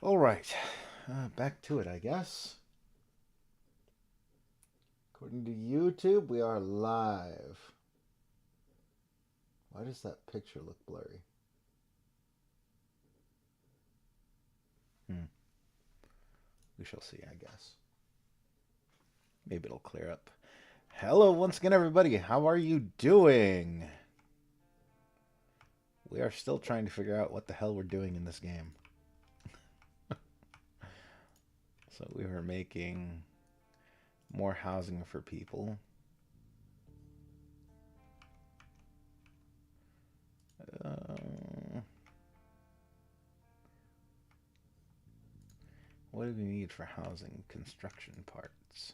All right, back to it, I guess. According to YouTube, we are live. Why does that picture look blurry? Hmm. We shall see, I guess. Maybe it'll clear up. Hello, once again, everybody. How are you doing? We are still trying to figure out what the hell we're doing in this game. So we were making more housing for people. Uh, what do we need for housing? Construction parts.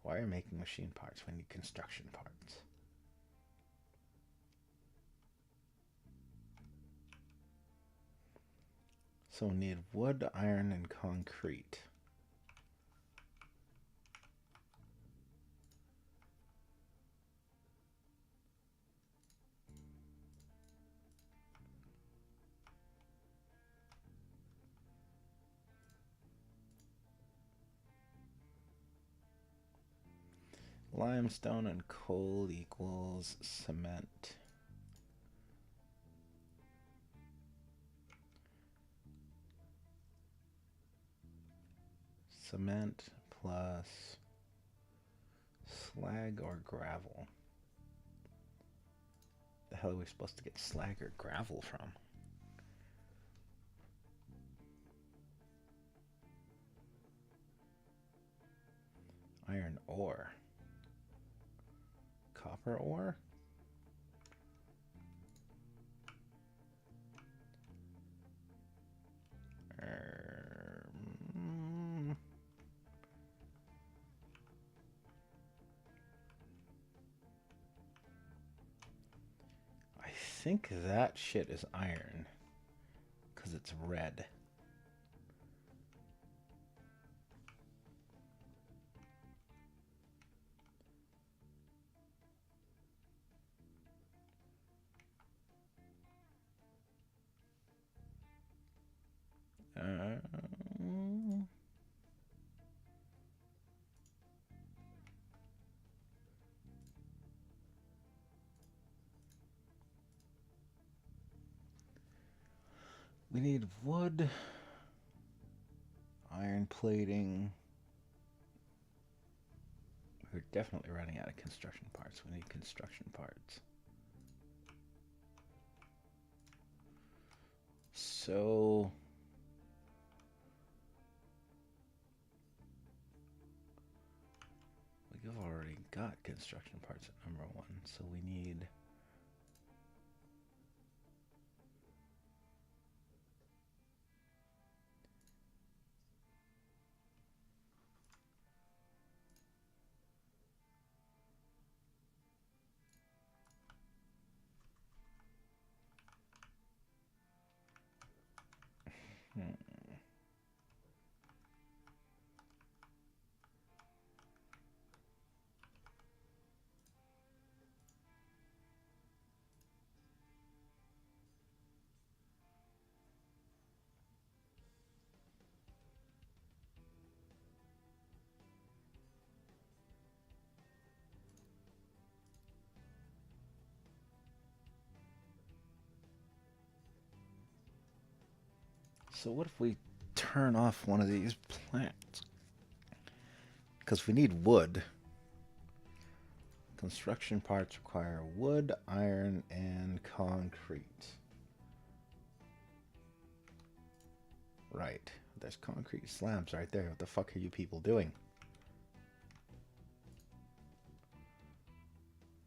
Why are you making machine parts? We need construction parts. So we need wood, iron, and concrete. Limestone and coal equals cement. Cement plus slag or gravel. The hell are we supposed to get slag or gravel from? Iron ore. Copper ore? Um, I think that shit is iron. Because it's red. We need wood, iron plating. We're definitely running out of construction parts. We need construction parts. So we've already got construction parts at number 1, so we need So what if we turn off one of these plants? Because we need wood. Construction parts require wood, iron, and concrete. Right. There's concrete slabs right there. What the fuck are you people doing?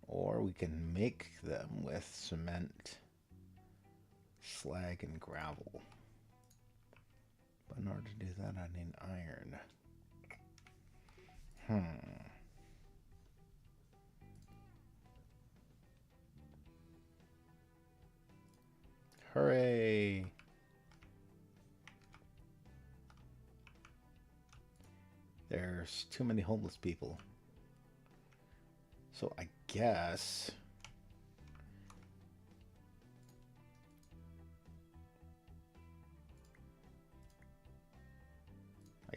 Or we can make them with cement, slag, and gravel. But in order to do that, I need iron. Hooray! There's too many homeless people. So I guess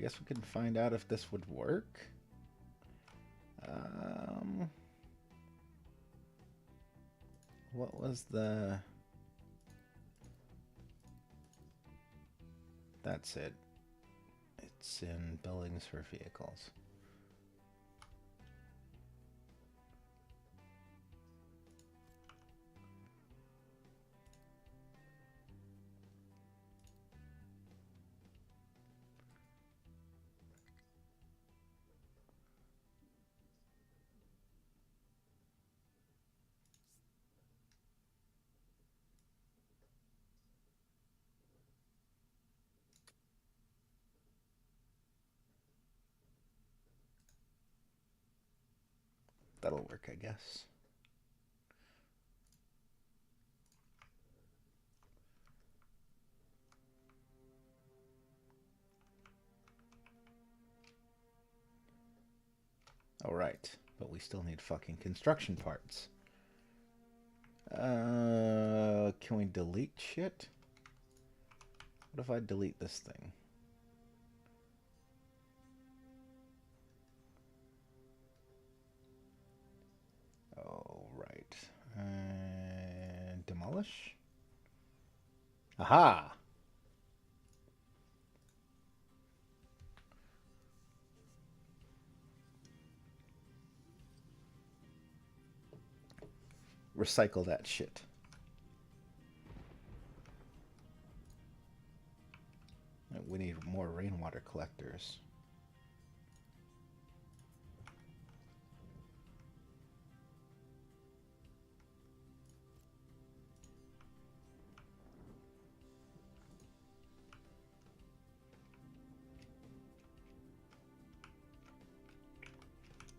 guess we can find out if this would work. What was the... That's it. It's in buildings for vehicles. That'll work, I guess. All right, but we still need fucking construction parts. Can we delete shit? What if I delete this thing? Oh, right. Demolish? Aha! Recycle that shit. We need more rainwater collectors.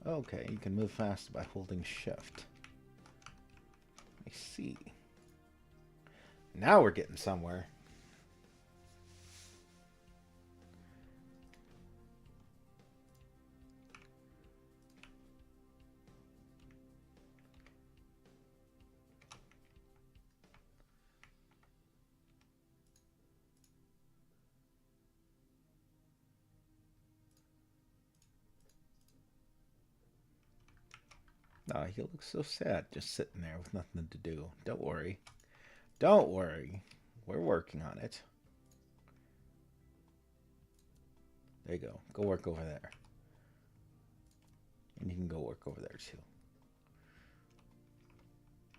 Okay, you can move fast by holding shift. I see. Now we're getting somewhere. Oh, he looks so sad, just sitting there with nothing to do. Don't worry. Don't worry. We're working on it. There you go. Go work over there. And you can go work over there, too.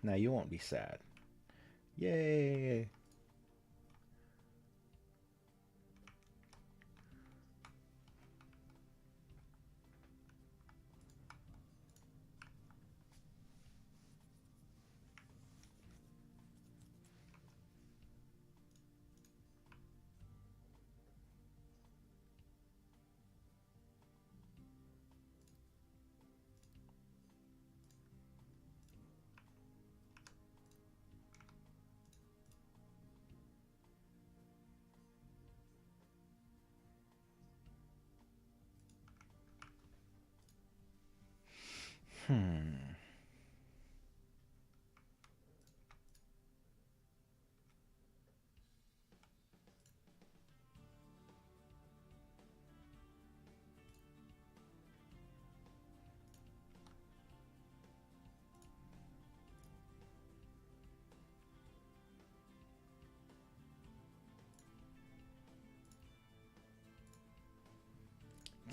Now you won't be sad. Yay!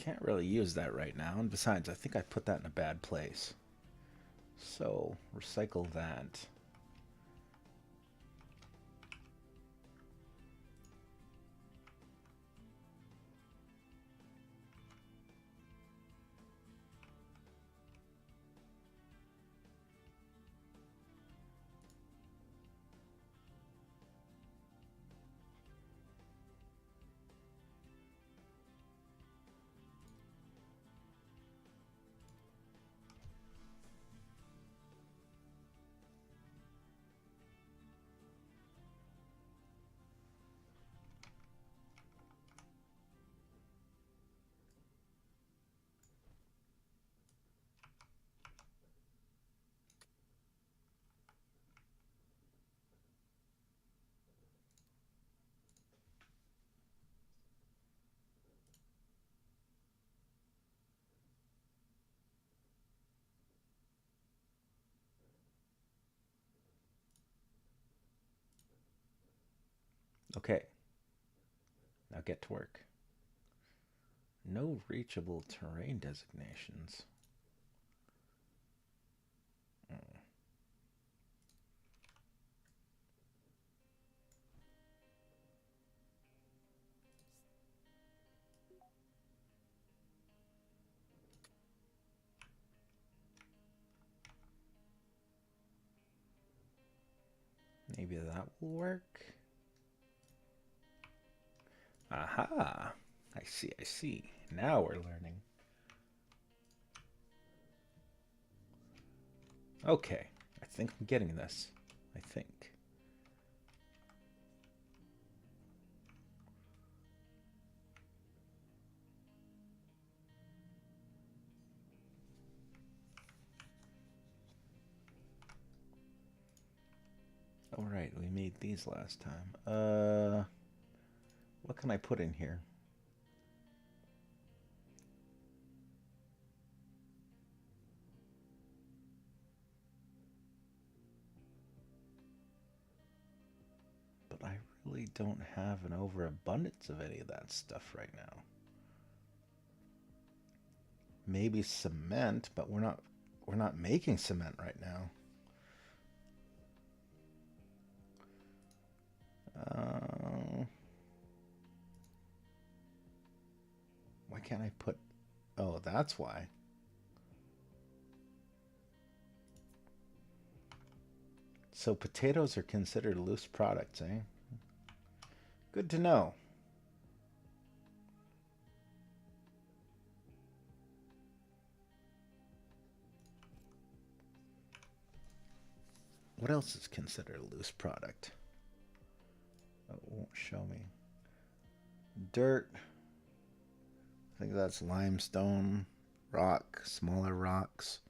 Can't really use that right now. And besides, I think I put that in a bad place. So, recycle that. Okay, now get to work. No reachable terrain designations. Hmm. Maybe that will work. Aha! I see, I see. Now we're learning. Okay, I think I'm getting this. I think. All right, we made these last time. What can I put in here? But I really don't have an overabundance of any of that stuff right now. Maybe cement, but we're not making cement right now. Why can't I put... Oh, that's why. So potatoes are considered loose products, eh? Good to know. What else is considered a loose product? Oh, it won't show me. Dirt. I think that's limestone. Rock. Smaller rocks.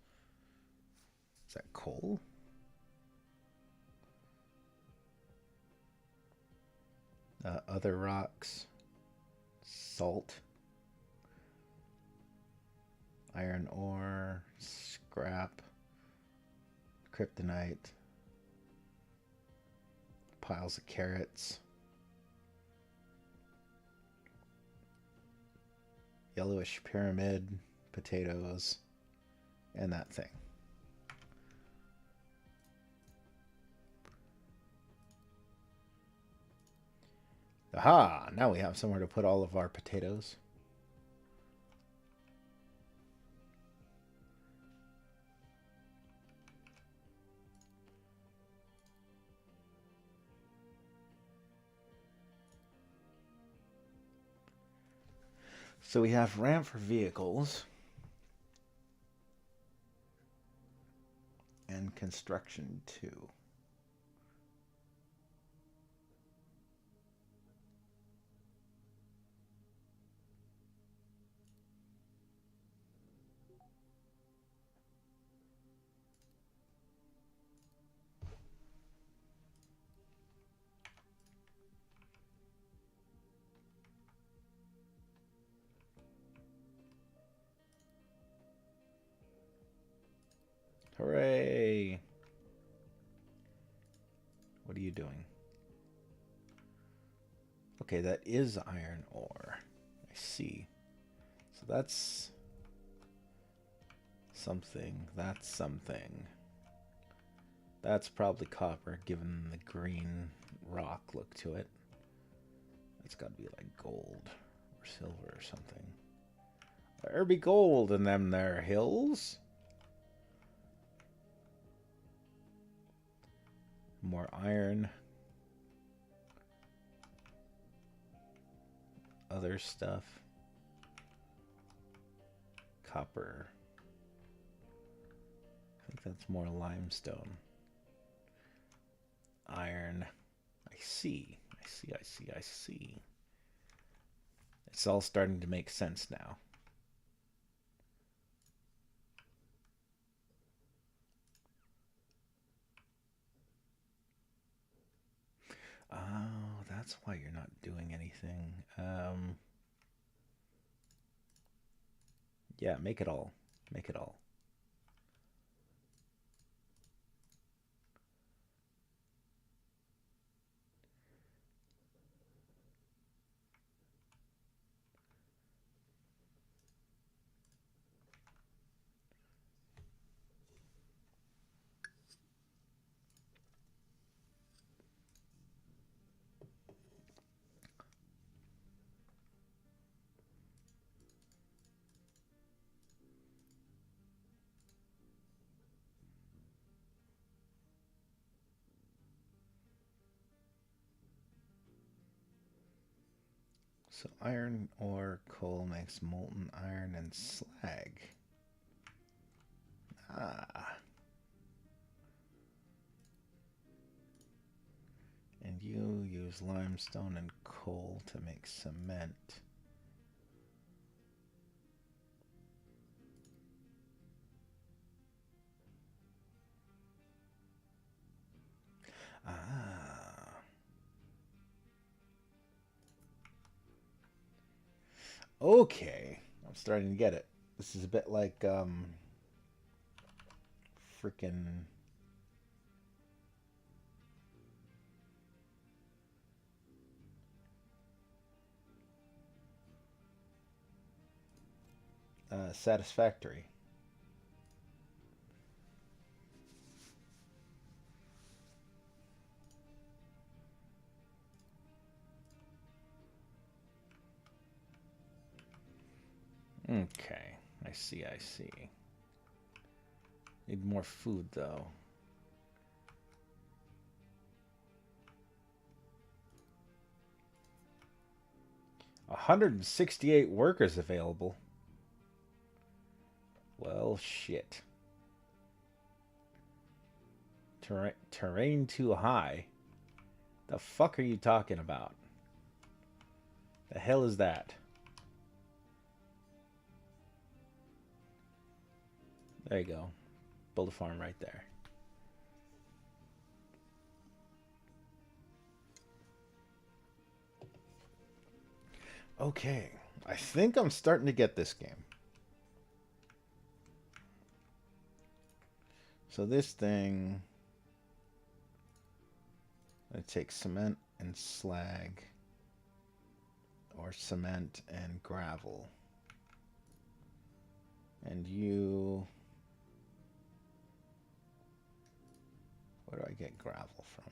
Is that coal? Other rocks. Salt. Iron ore. Scrap. Kryptonite. Piles of carrots. Yellowish pyramid. Potatoes. And that thing. Aha! Now we have somewhere to put all of our potatoes. So we have ramp for vehicles and construction too. Hooray! What are you doing? Okay, that is iron ore. I see. So that's something. That's something. That's probably copper, given the green rock look to it. It's got to be like gold or silver or something. There be gold in them there hills. More iron. Other stuff. Copper. I think that's more limestone. Iron. I see. I see. I see. I see. It's all starting to make sense now. Oh, that's why you're not doing anything. Yeah, make it all. Make it all. So iron ore coal makes molten iron and slag. Ah. And you use limestone and coal to make cement. Ah. Okay. I'm starting to get it. This is a bit like freaking satisfactory. Okay. I see, I see. Need more food though. 168 workers available. Well, shit. Terrain too high. The fuck are you talking about? The hell is that? There you go. Build a farm right there. Okay. I think I'm starting to get this game. So this thing... it takes cement and slag. Or cement and gravel. And you... where do I get gravel from?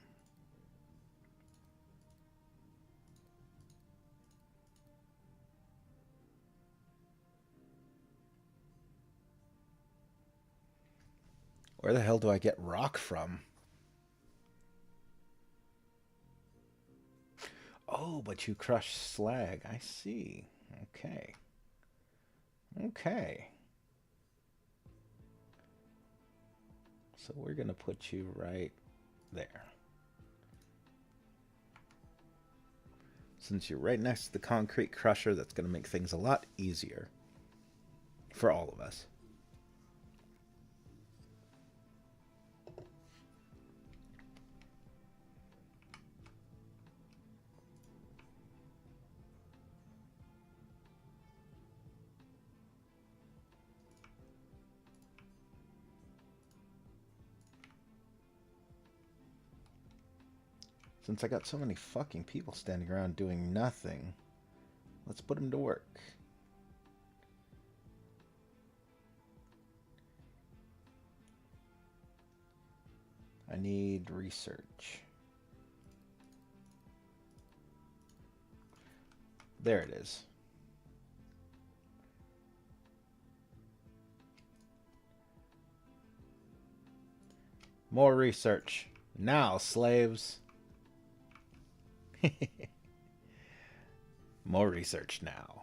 Where the hell do I get rock from? Oh, but you crush slag. I see. Okay. Okay. So we're going to put you right there. Since you're right next to the concrete crusher, that's going to make things a lot easier for all of us. Since I got so many fucking people standing around doing nothing, let's put them to work. I need research. There it is. More research. Now, slaves. More research now.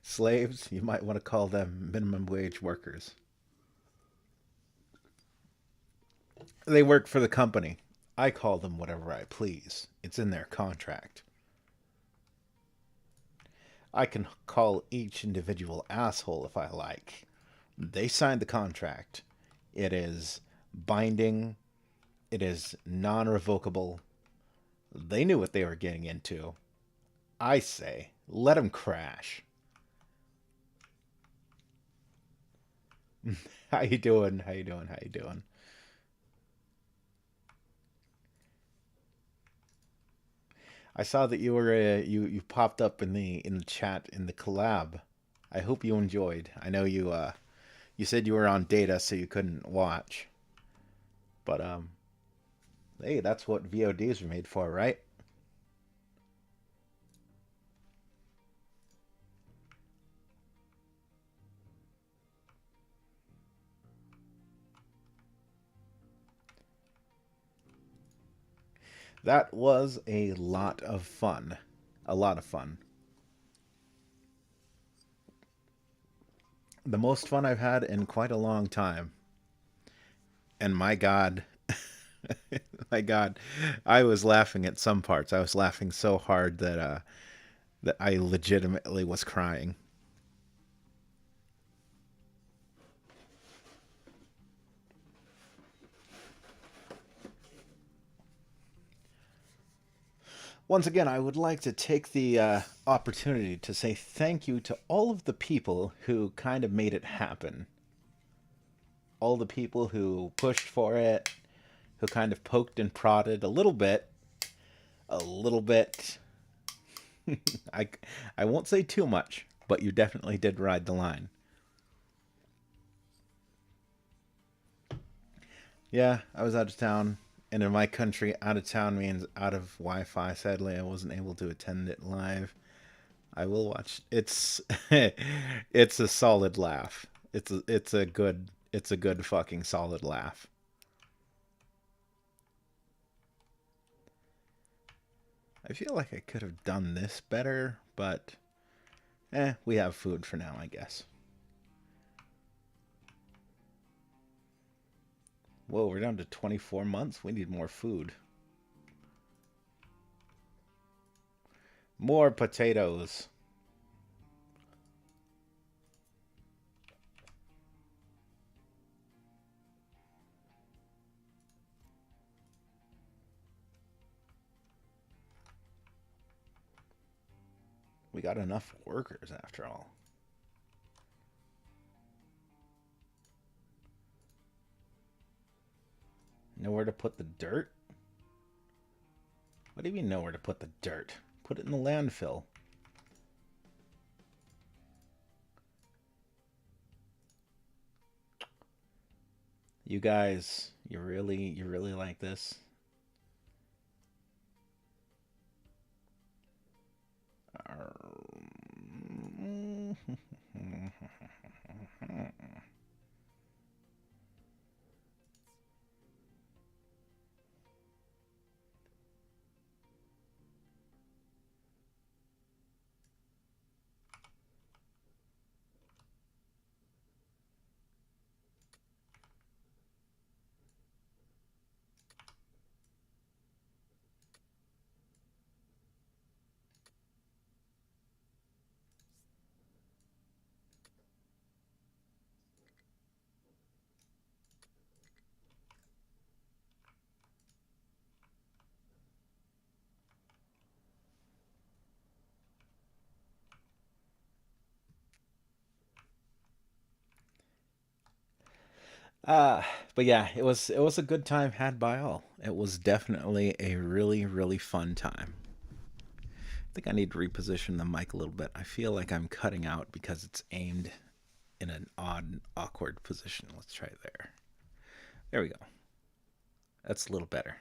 Slaves, you might want to call them minimum wage workers. They work for the company. I call them whatever I please. It's in their contract. I can call each individual asshole if I like. They signed the contract. It is binding. It is non-revocable. They knew what they were getting into. I say Let him crash. How you doing? How you doing? How you doing? I saw that you were you popped up in the chat in the collab. I hope you enjoyed. I know you said you were on data so you couldn't watch. But hey, that's what VODs are made for, right? That was a lot of fun. A lot of fun. The most fun I've had in quite a long time. And my God, my God, I was laughing at some parts. I was laughing so hard that I legitimately was crying. Once again, I would like to take the opportunity to say thank you to all of the people who kind of made it happen. All the people who pushed for it, who kind of poked and prodded a little bit. A little bit. I, I won't say too much, but you definitely did ride the line. Yeah, I was out of town. And in my country, out of town means out of Wi-Fi. Sadly, I wasn't able to attend it live. I will watch. It's it's a solid laugh. It's a good fucking solid laugh. I feel like I could have done this better, but we have food for now, I guess. Whoa, we're down to 24 months. We need more food. More potatoes. We got enough workers after all. Know where to put the dirt? What do you mean know where to put the dirt? Put it in the landfill. You guys, you really like this? Uh, but yeah, it was a good time had by all. It was definitely a really fun time. I think I need to reposition the mic a little bit. I feel like I'm cutting out because it's aimed in an odd, awkward position. Let's try there. There we go. That's a little better.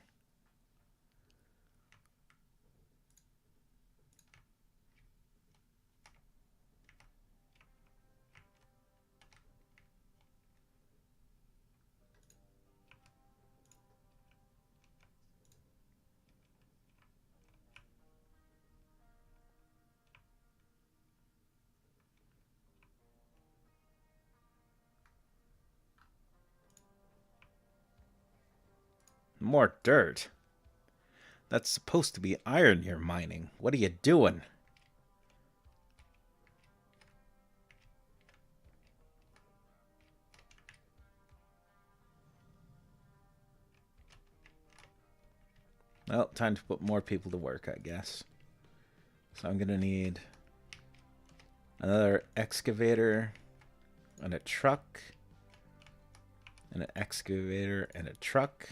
More dirt. That's supposed to be iron you're mining. What are you doing? Well, time to put more people to work, I guess. So I'm gonna need Another excavator and a truck. And an excavator and a truck.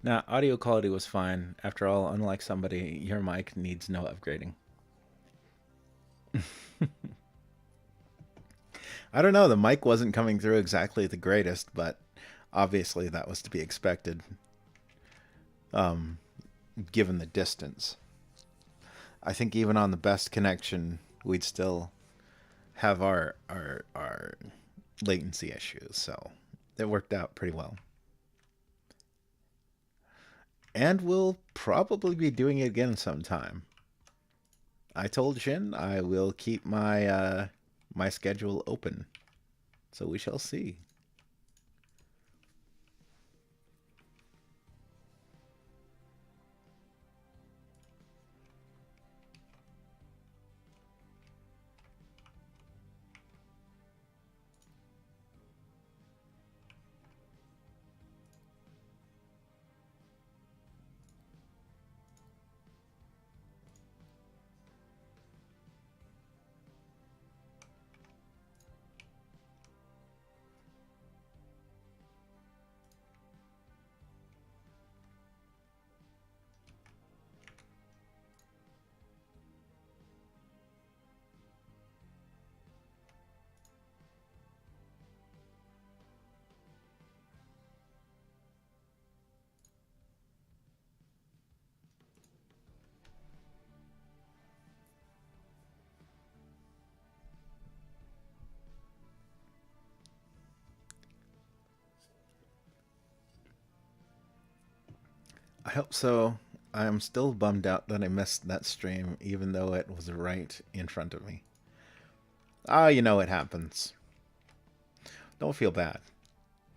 Now, audio quality was fine. After all, unlike somebody, your mic needs no upgrading. I don't know, the mic wasn't coming through exactly the greatest, but obviously that was to be expected, given the distance. I think even on the best connection, we'd still have our latency issues, so it worked out pretty well. And we'll probably be doing it again sometime. I told Shin I will keep my my schedule open, so we shall see. I hope so. I am still bummed out that I missed that stream, even though it was right in front of me. Ah, you know it happens. Don't feel bad.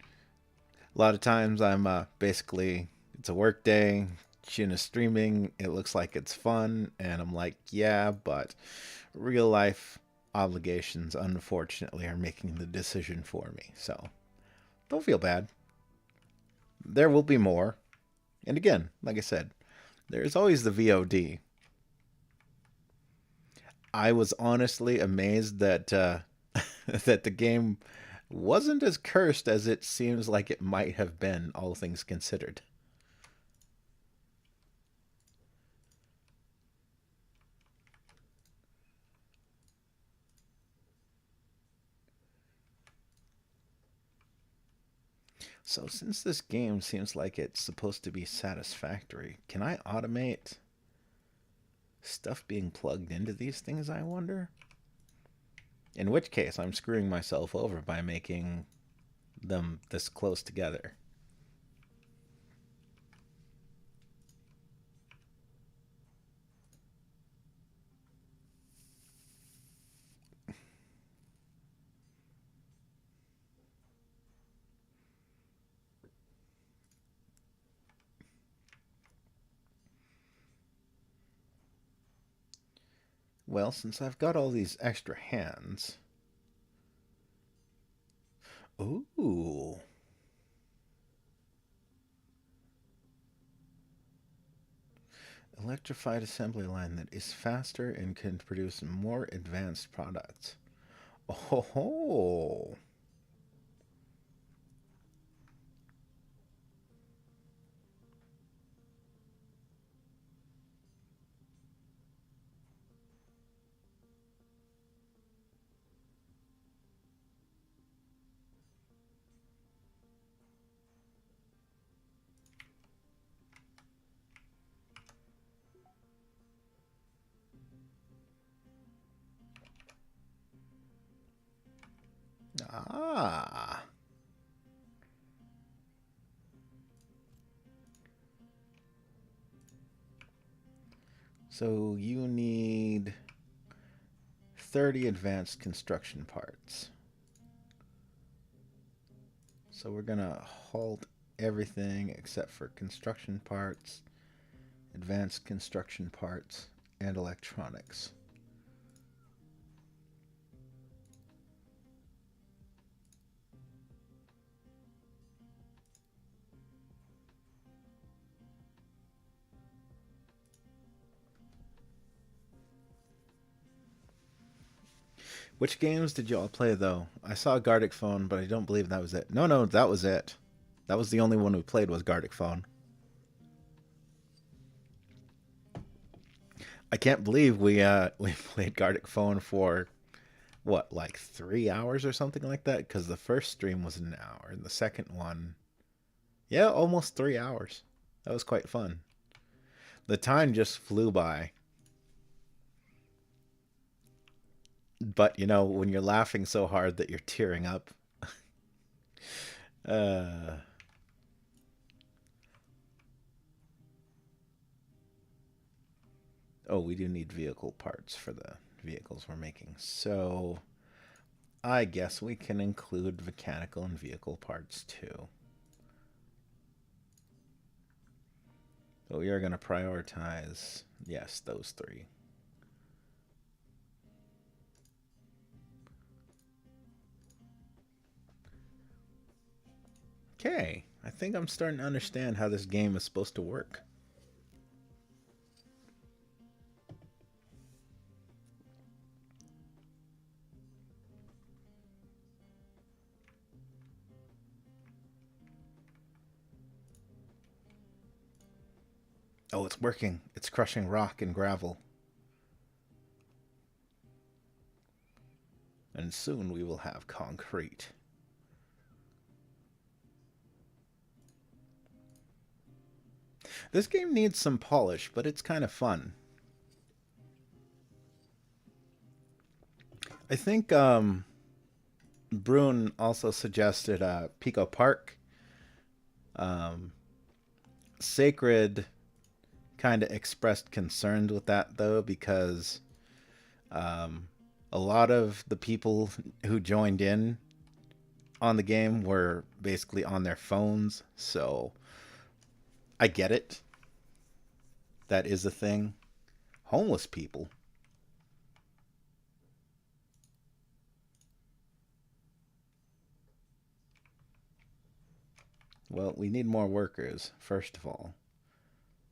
A lot of times I'm basically, it's a work day, Shin is streaming, it looks like it's fun, and I'm like, yeah, but real life obligations, unfortunately, are making the decision for me. So don't feel bad. There will be more. And again, like I said, there's always the VOD. I was honestly amazed that that the game wasn't as cursed as it seems like it might have been, all things considered. So since this game seems like it's supposed to be satisfactory, can I automate stuff being plugged into these things, I wonder? In which case, I'm screwing myself over by making them this close together. Well, since I've got all these extra hands... Ooh. Electrified assembly line that is faster and can produce more advanced products. Oh. Ah. So you need 30 advanced construction parts. So we're going to halt everything except for construction parts, advanced construction parts, and electronics. Which games did you all play, though? I saw Gartic Phone, but I don't believe that was it. No, no, that was it. That was the only one we played was Gartic Phone. I can't believe we played Gartic Phone for what, like 3 hours or something like that? Because the first stream was an hour, and the second one, yeah, almost 3 hours. That was quite fun. The time just flew by. But you know, when you're laughing so hard that you're tearing up, uh, oh, we do need vehicle parts for the vehicles we're making. So I guess we can include mechanical and vehicle parts too. But we are going to prioritize, yes, those three. Okay, I think I'm starting to understand how this game is supposed to work. Oh, it's working. It's crushing rock and gravel. And soon we will have concrete. This game needs some polish, but it's kind of fun. I think Brune also suggested Pico Park. Sacred kind of expressed concerns with that, though, because a lot of the people who joined in on the game were basically on their phones, so I get it. That is a thing. Homeless people. Well, we need more workers, first of all.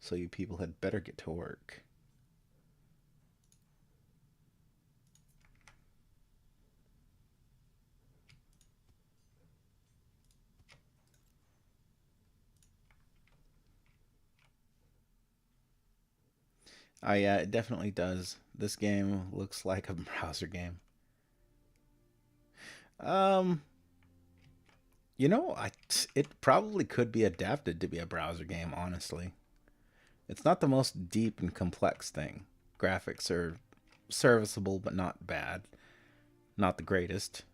So you people had better get to work. Yeah, it definitely does. This game looks like a browser game. Um, you know, it probably could be adapted to be a browser game, honestly. It's not the most deep and complex thing. Graphics are serviceable, but not bad. Not the greatest.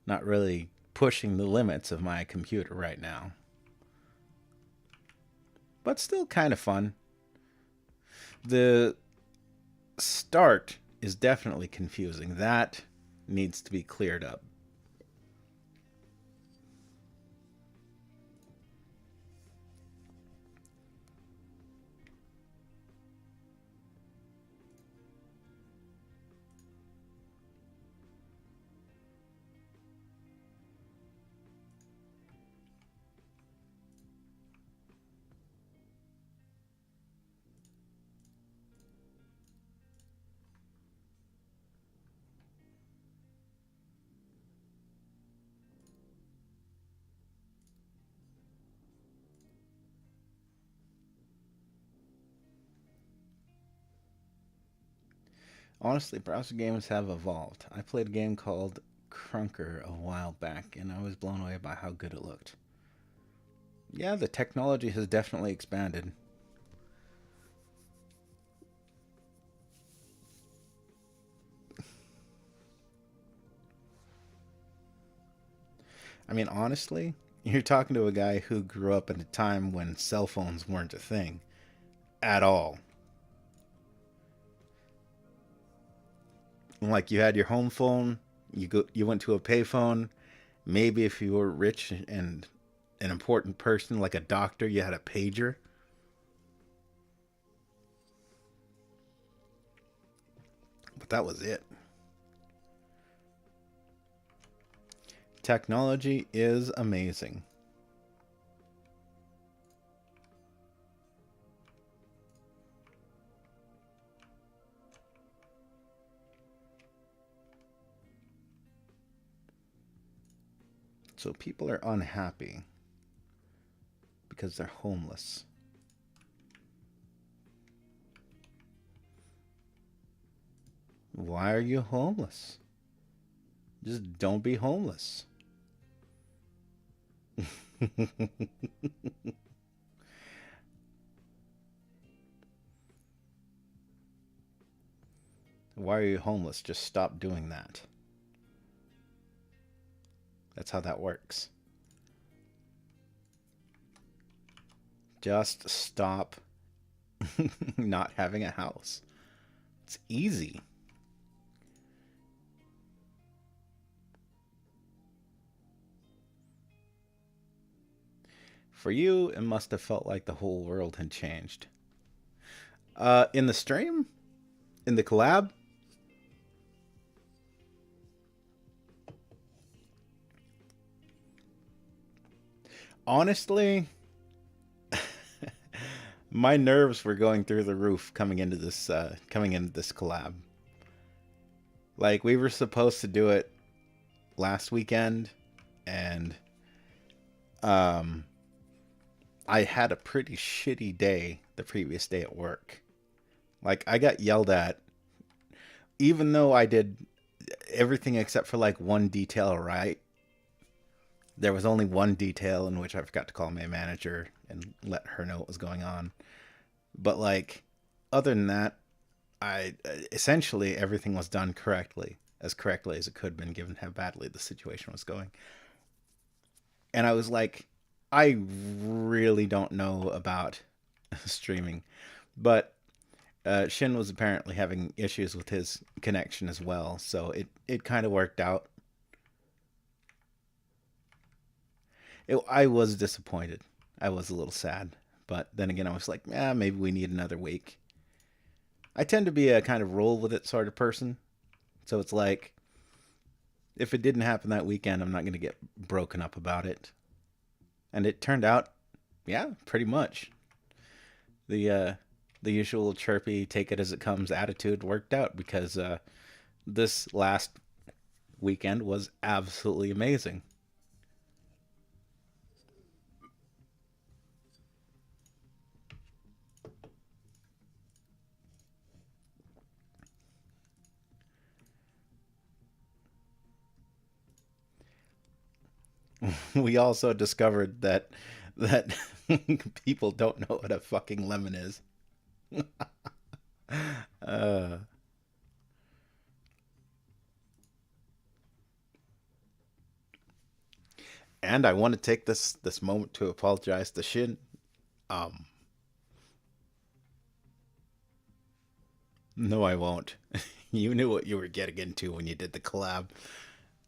Not really pushing the limits of my computer right now. But still kind of fun. The start is definitely confusing. That needs to be cleared up. Honestly, browser games have evolved. I played a game called Crunker a while back, and I was blown away by how good it looked. Yeah, the technology has definitely expanded. I mean, honestly, you're talking to a guy who grew up in a time when cell phones weren't a thing at all. Like you had your home phone, you went to a payphone. Maybe if you were rich and an important person like a doctor, you had a pager. But that was it. Technology is amazing. So people are unhappy because they're homeless. Why are you homeless? Just don't be homeless. Why are you homeless? Just stop doing that. That's how that works. Just stop not having a house. It's easy. For you, it must have felt like the whole world had changed. In the stream? In the collab? Honestly, my nerves were going through the roof coming into this collab. Like, we were supposed to do it last weekend, and I had a pretty shitty day the previous day at work. Like, I got yelled at, even though I did everything except for like one detail right. There was only one detail in which I forgot to call my manager and let her know what was going on. But like, other than that, I essentially everything was done correctly as it could have been, given how badly the situation was going. And I was like, I really don't know about streaming, but Shin was apparently having issues with his connection as well, so it kind of worked out. I was disappointed. I was a little sad, but then again, I was like, maybe we need another week. I tend to be a kind of roll with it sort of person, so it's like, if it didn't happen that weekend, I'm not going to get broken up about it. And it turned out, yeah, pretty much. The usual chirpy, take it as it comes attitude worked out, because this last weekend was absolutely amazing. We also discovered that people don't know what a fucking lemon is. uh, and I want to take this moment to apologize to Shin. Um, no, I won't. You knew what you were getting into when you did the collab.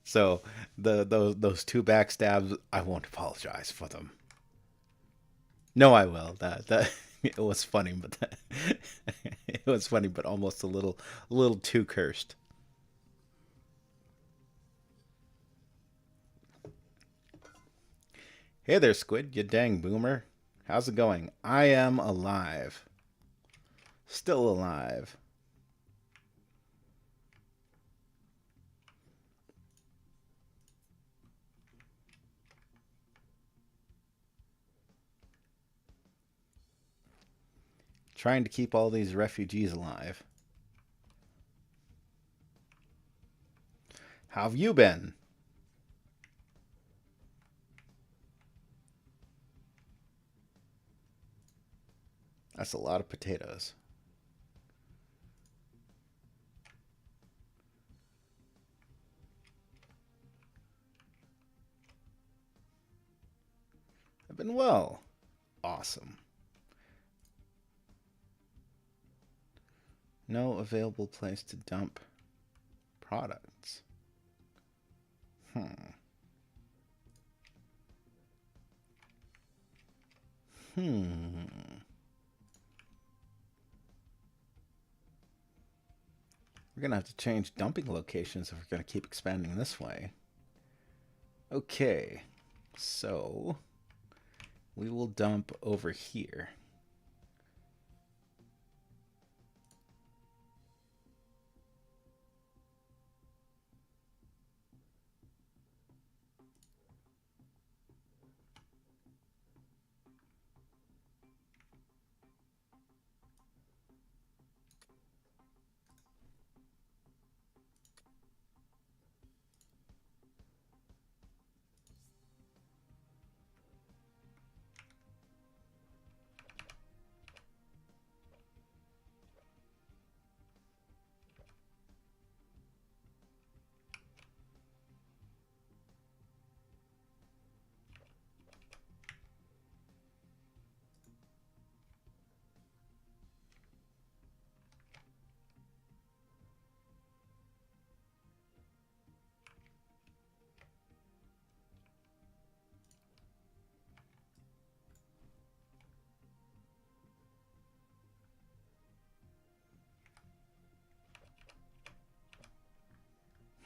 So those two backstabs, I won't apologize for them. No, I will. That it was funny, but it was funny, but almost a little too cursed. Hey there, Squid, you dang boomer. How's it going? I am alive. Still alive. Trying to keep all these refugees alive. How have you been? That's a lot of potatoes. I've been well. Awesome. No available place to dump products. Hmm. Hmm. We're going to have to change dumping locations if we're going to keep expanding this way. Okay. So, we will dump over here.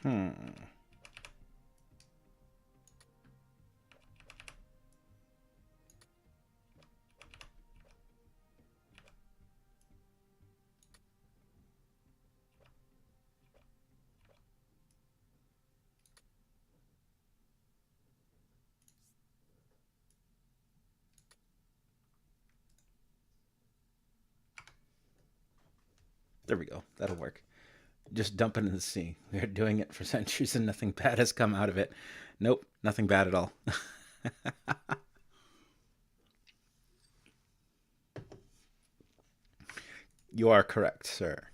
Hmm. There we go. That'll work. Just dump it in the sea. They're doing it for centuries and nothing bad has come out of it. Nope, nothing bad at all. You are correct, sir.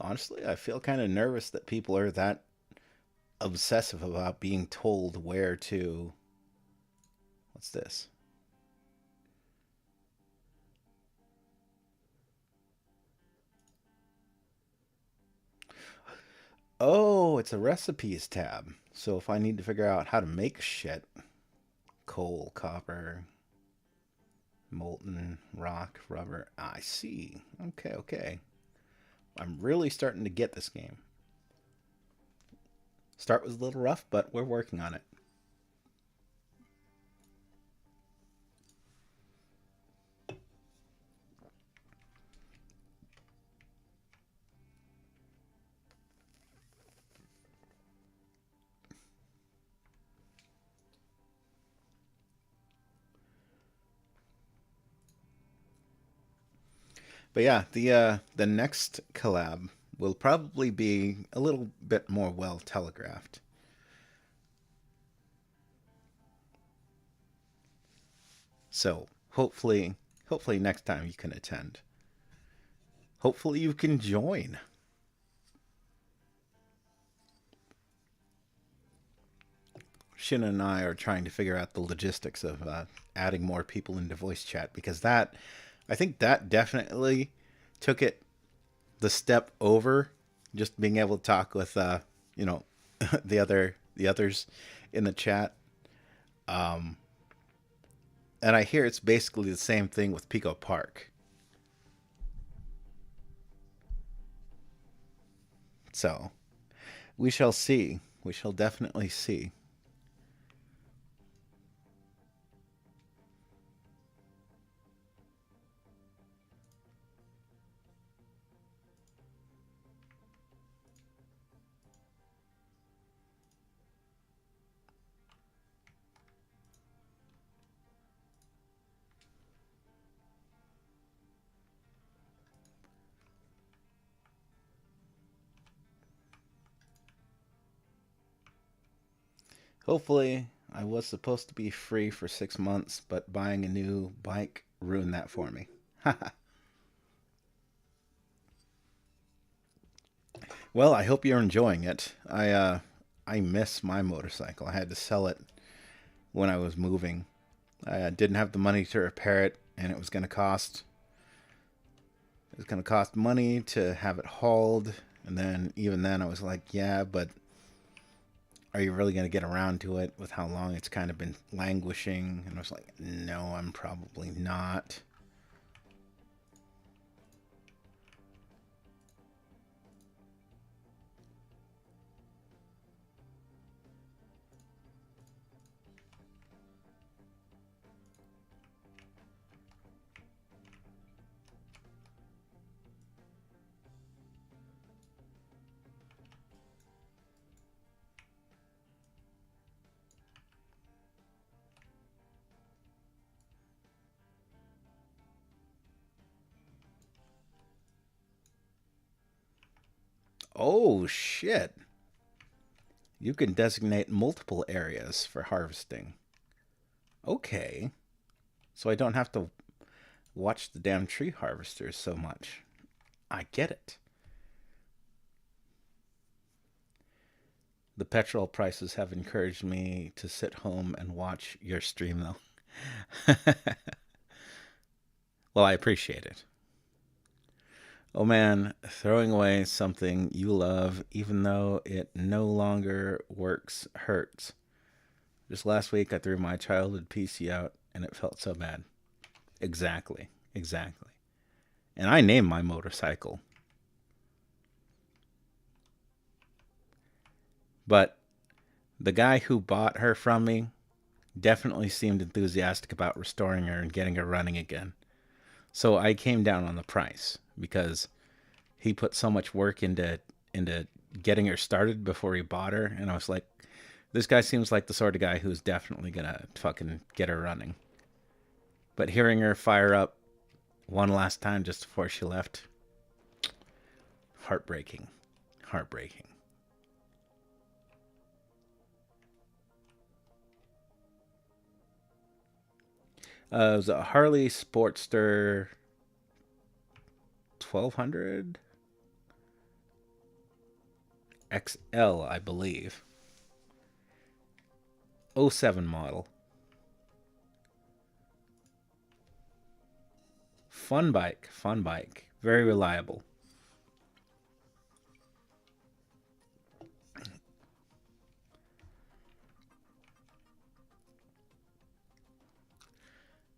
Honestly, I feel kind of nervous that people are that obsessive about being told where to. What's this? Oh, it's a recipes tab. So if I need to figure out how to make shit, coal, copper, molten rock, rubber. I see. Okay, okay. I'm really starting to get this game. Start was a little rough, but we're working on it. But yeah, the next collab will probably be a little bit more well telegraphed. So hopefully next time you can attend. Hopefully you can join. Shin and I are trying to figure out the logistics of adding more people into voice chat because I think that definitely took it the step over just being able to talk with you know the others in the chat. Um, and I hear it's basically the same thing with Pico Park. So we shall see. We shall definitely see. Hopefully, I was supposed to be free for 6 months, but buying a new bike ruined that for me. Well, I hope you're enjoying it. I miss my motorcycle. I had to sell it when I was moving. I didn't have the money to repair it, and it was going to cost money to have it hauled. And then even then, I was like, yeah, but are you really going to get around to it with how long it's kind of been languishing? And I was like, no, I'm probably not. Oh, shit. You can designate multiple areas for harvesting. Okay. So I don't have to watch the damn tree harvesters so much. I get it. The petrol prices have encouraged me to sit home and watch your stream, though. Well, I appreciate it. Oh man, throwing away something you love, even though it no longer works, hurts. Just last week, I threw my childhood PC out, and it felt so bad. Exactly, exactly. And I named my motorcycle, but the guy who bought her from me definitely seemed enthusiastic about restoring her and getting her running again. So I came down on the price because he put so much work into getting her started before he bought her, and I was like, this guy seems like the sort of guy who's definitely gonna fucking get her running. But hearing her fire up one last time just before she left, heartbreaking, heartbreaking. It was a Harley Sportster 1200 XL, I believe. '07 model. Fun bike, fun bike. Very reliable.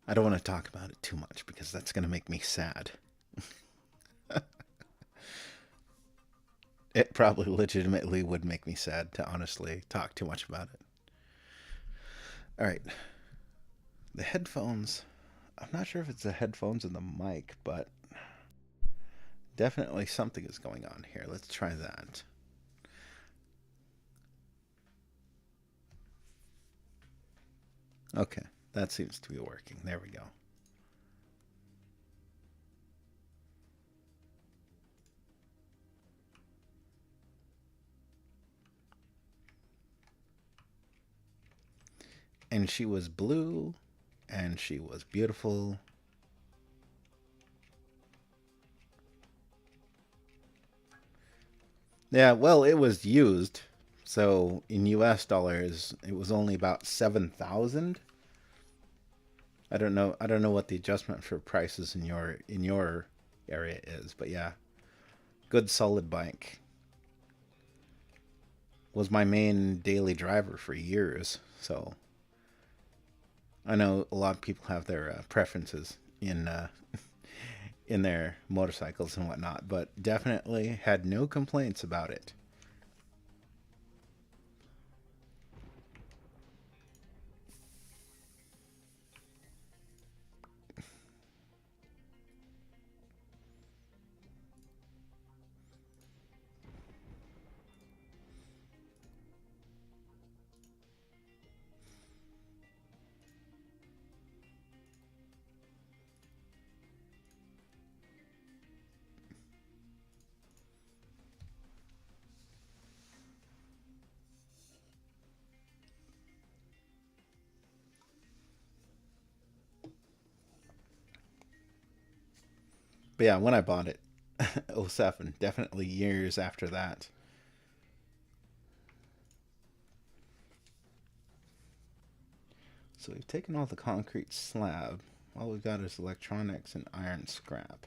I don't want to talk about it too much because that's going to make me sad. It probably legitimately would make me sad to honestly talk too much about it. All right. The headphones. I'm not sure if it's the headphones and the mic, but definitely something is going on here. Let's try that. Okay, that seems to be working. There we go. And she was blue, and she was beautiful. Yeah, well, it was used. So in US dollars, it was only about 7,000. I don't know what the adjustment for prices in your area is, but yeah. Good solid bike. Was my main daily driver for years. So I know a lot of people have their preferences in their motorcycles and whatnot, but definitely had no complaints about it. But yeah, when I bought it, '07, definitely years after that. So we've taken all the concrete slab. All we've got is electronics and iron scrap.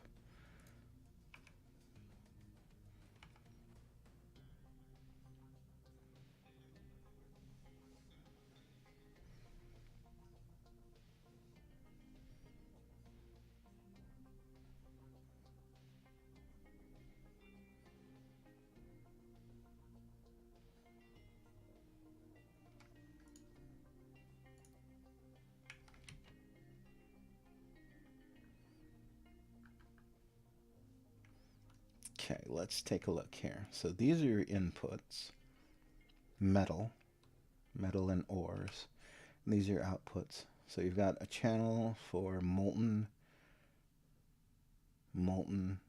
Okay, let's take a look here. So these are your inputs. Metal, metal and ores. And these are your outputs. So you've got a channel for molten, molten,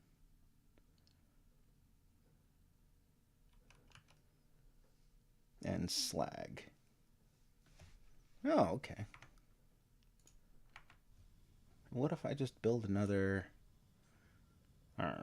and slag. Oh, okay. What if I just build another... Hmm.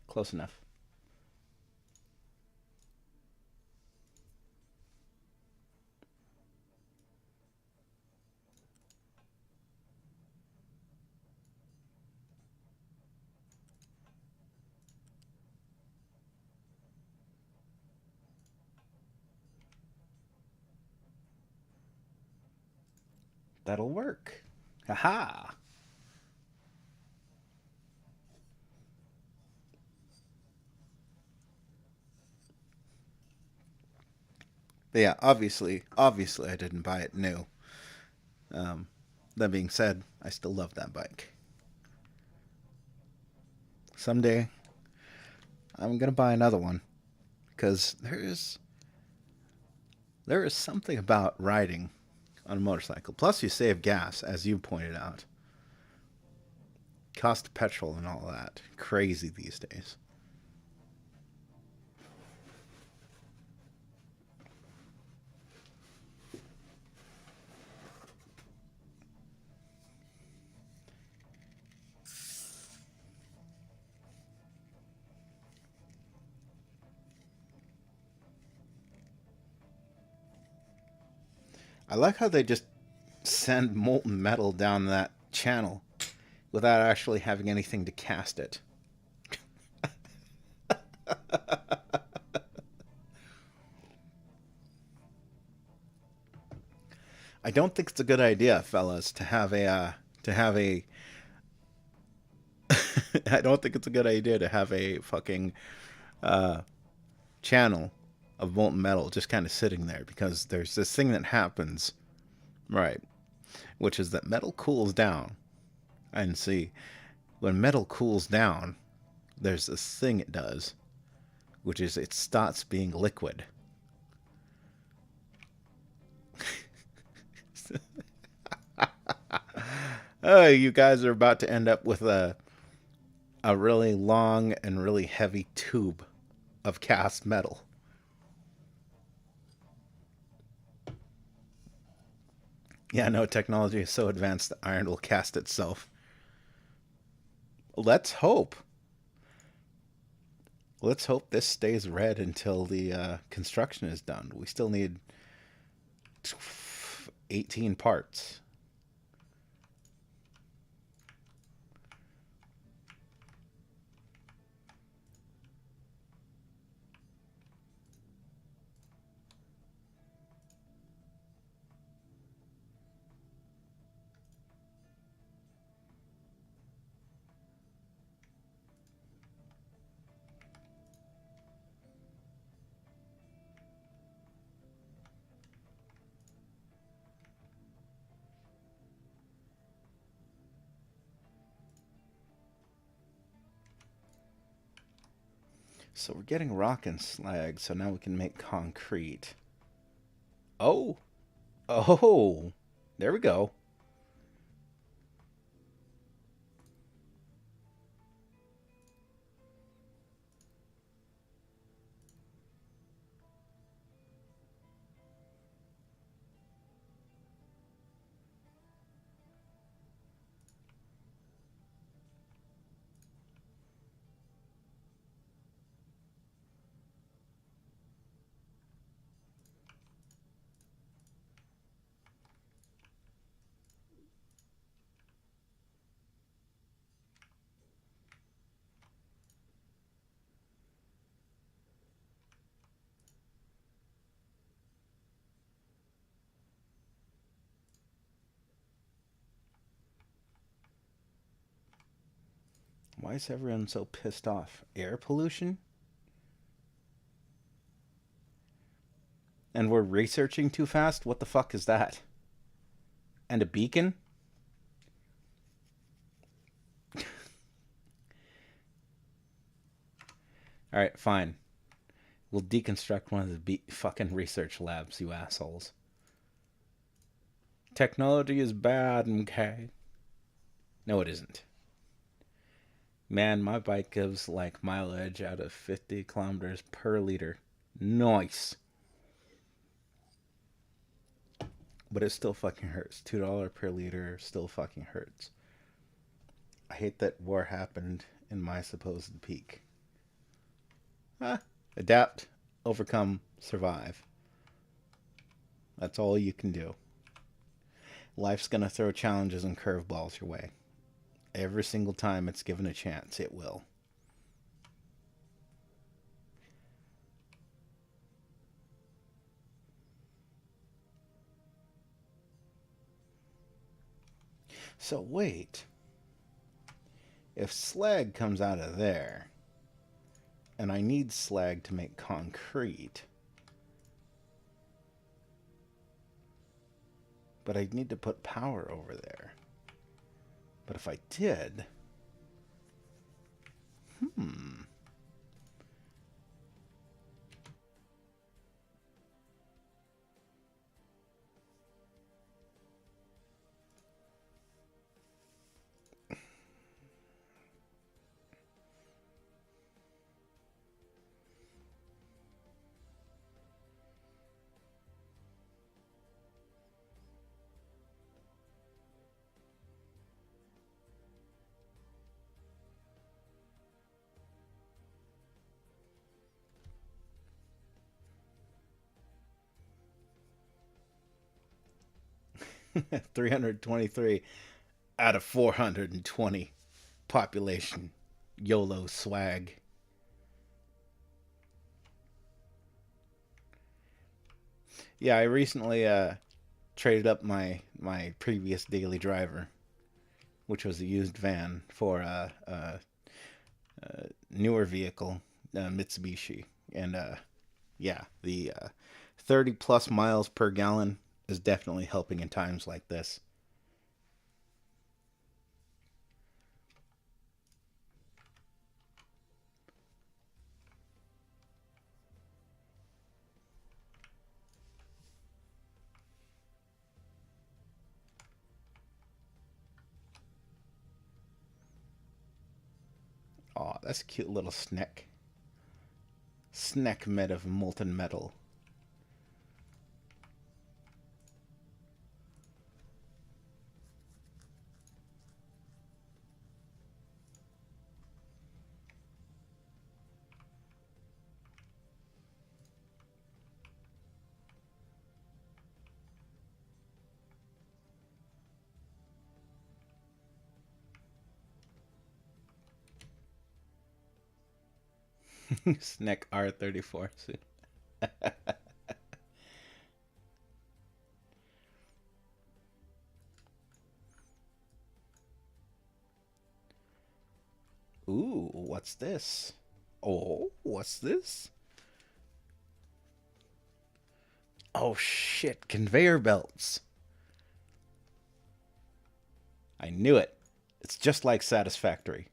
Close enough. That'll work. Haha. But yeah, obviously, I didn't buy it new. Um, that being said, I still love that bike. Someday, I'm gonna buy another one because there is something about riding on a motorcycle. Plus, you save gas, as you pointed out. Cost of petrol and all that. Crazy these days. I like how they just send molten metal down that channel without actually having anything to cast it. I don't think it's a good idea, fellas, to have a I don't think it's a good idea to have a fucking uh, channel of molten metal just kind of sitting there because there's this thing that happens, right? Which is that metal cools down. And see, when metal cools down, there's this thing it does, which is it starts being liquid. Oh, you guys are about to end up with a really long and really heavy tube of cast metal. Yeah, no, technology is so advanced that iron will cast itself. Let's hope. Let's hope this stays red until the construction is done. We still need 18 parts. So we're getting rock and slag, so now we can make concrete. Oh, oh, there we go. Why is everyone so pissed off? Air pollution? And we're researching too fast? What the fuck is that? And a beacon? Alright, fine. We'll deconstruct one of the fucking research labs, you assholes. Technology is bad, okay? No, it isn't. Man, my bike gives like mileage out of 50 kilometers per liter. Nice. But it still fucking hurts. $2 per liter still fucking hurts. I hate that war happened in my supposed peak. Adapt, overcome, survive. That's all you can do. Life's gonna throw challenges and curveballs your way. Every single time it's given a chance, it will. So wait. If slag comes out of there, and I need slag to make concrete, but I need to put power over there. But if I did... ...323 out of 420 population. YOLO swag. Yeah, I recently traded up my previous daily driver, which was a used van, for a newer vehicle, Mitsubishi. And yeah, the 30 plus miles per gallon is definitely helping in times like this. Aw, that's a cute little snack. Snack made of molten metal. Snack R34. Ooh, what's this? Oh, what's this? Oh shit, conveyor belts. I knew it. It's just like Satisfactory.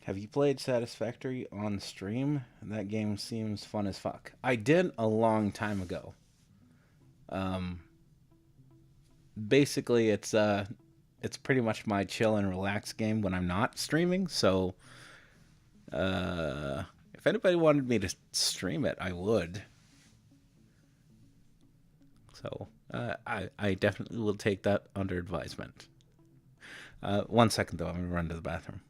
Have you played Satisfactory on stream? That game seems fun as fuck. I did a long time ago. Um, Basically, it's pretty much my chill and relax game when I'm not streaming. So, if anybody wanted me to stream it, I would. So, I definitely will take that under advisement. 1 second though, I'm gonna run to the bathroom.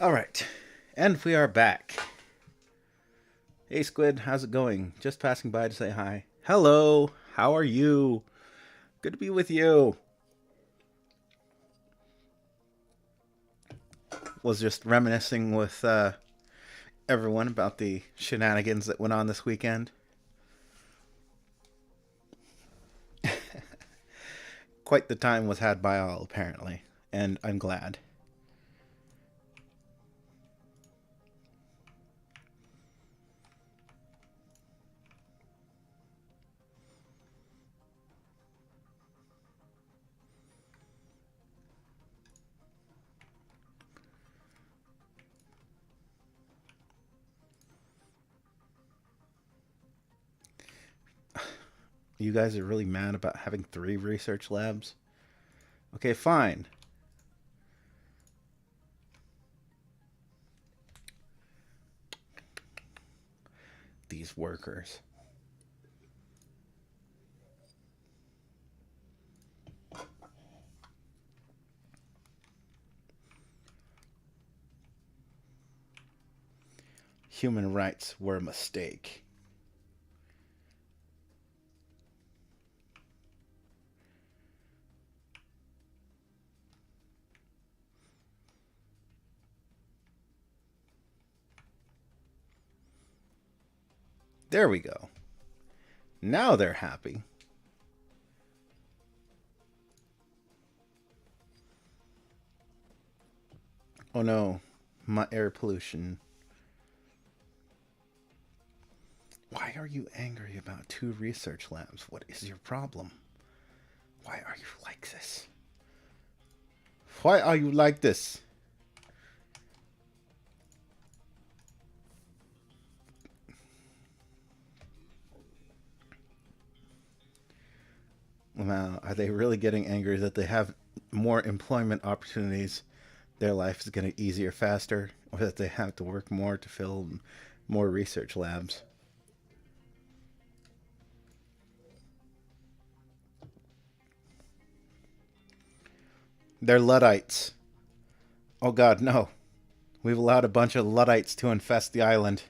All right, and we are back. Hey Squid, how's it going? Just passing by to say hi. Hello, how are you? Good to be with you. Was just reminiscing with everyone about the shenanigans that went on this weekend. Quite the time was had by all, apparently, and I'm glad. You guys are really mad about having 3 research labs? Okay, fine. These workers. Human rights were a mistake. There we go. Now they're happy. Oh no, my air pollution. Why are you angry about 2 research labs? What is your problem? Why are you like this? Why are you like this? Wow, are they really getting angry that they have more employment opportunities? Their life is going to easier faster, or that they have to work more to fill more research labs? They're Luddites. Oh god, no. We've allowed a bunch of Luddites to infest the island.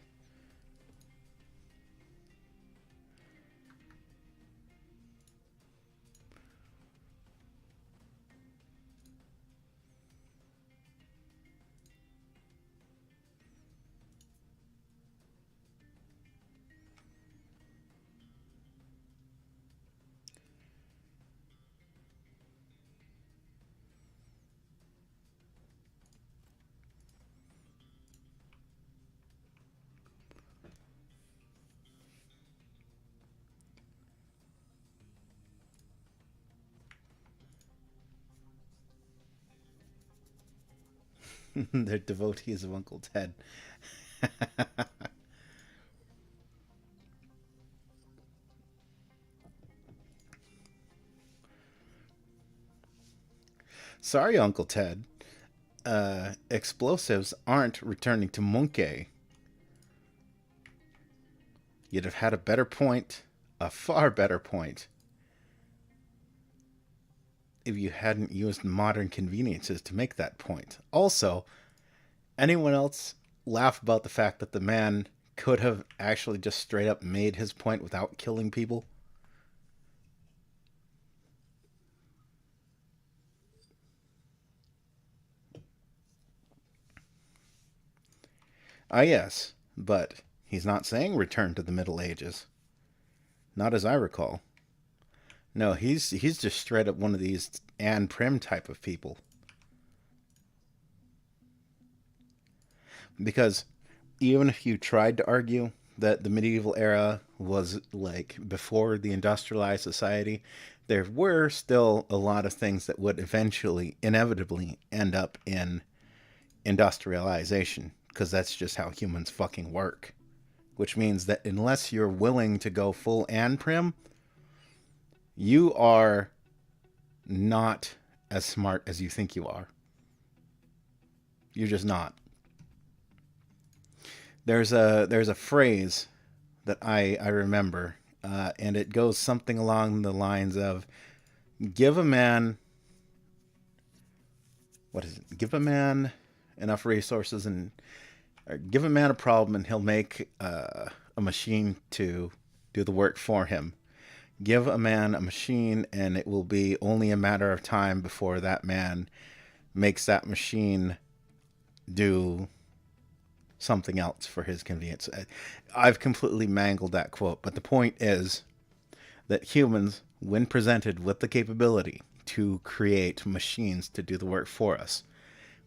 They're devotees of Uncle Ted. Sorry, Uncle Ted. Explosives aren't returning to Monkey. You'd have had a better point, a far better point, if you hadn't used modern conveniences to make that point. Also, anyone else laugh about the fact that the man could have actually just straight up made his point without killing people? Ah, yes, but he's not saying return to the Middle Ages. Not as I recall. No, he's just straight up one of these Anne Prim type of people. Because even if you tried to argue that the medieval era was like before the industrialized society, there were still a lot of things that would eventually, inevitably, end up in industrialization, because that's just how humans fucking work. Which means that unless you're willing to go full Anne Prim, you are not as smart as you think you are. You're just not. There's a phrase that I remember, and it goes something along the lines of, give a man, what is it? Give a man enough resources and or give a man a problem and he'll make a machine to do the work for him. Give a man a machine and it will be only a matter of time before that man makes that machine do something else for his convenience. I've completely mangled that quote, but the point is that humans, when presented with the capability to create machines to do the work for us,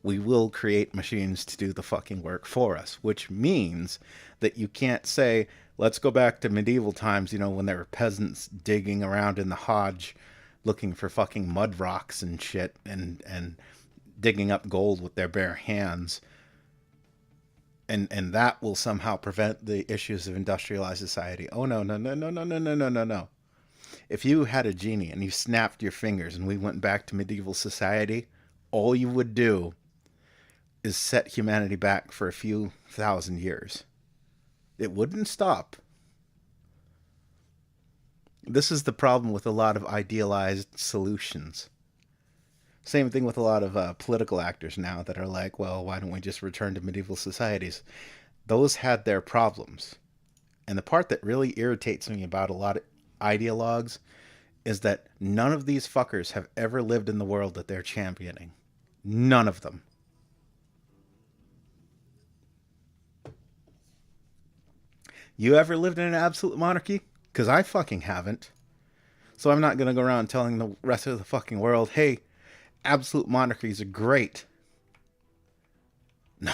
we will create machines to do the fucking work for us, which means that you can't say, let's go back to medieval times, you know, when there were peasants digging around in the Hodge looking for fucking mud rocks and shit and digging up gold with their bare hands. And that will somehow prevent the issues of industrialized society. Oh, no, no, no, no, no, no, no, no, no, no. If you had a genie and you snapped your fingers and we went back to medieval society, all you would do is set humanity back for a few thousand years. It wouldn't stop. This is the problem with a lot of idealized solutions. Same thing with a lot of political actors now that are like, well, why don't we just return to medieval societies? Those had their problems. And the part that really irritates me about a lot of ideologues is that none of these fuckers have ever lived in the world that they're championing. None of them. You ever lived in an absolute monarchy? Because I fucking haven't. So I'm not going to go around telling the rest of the fucking world, hey, absolute monarchies are great. No,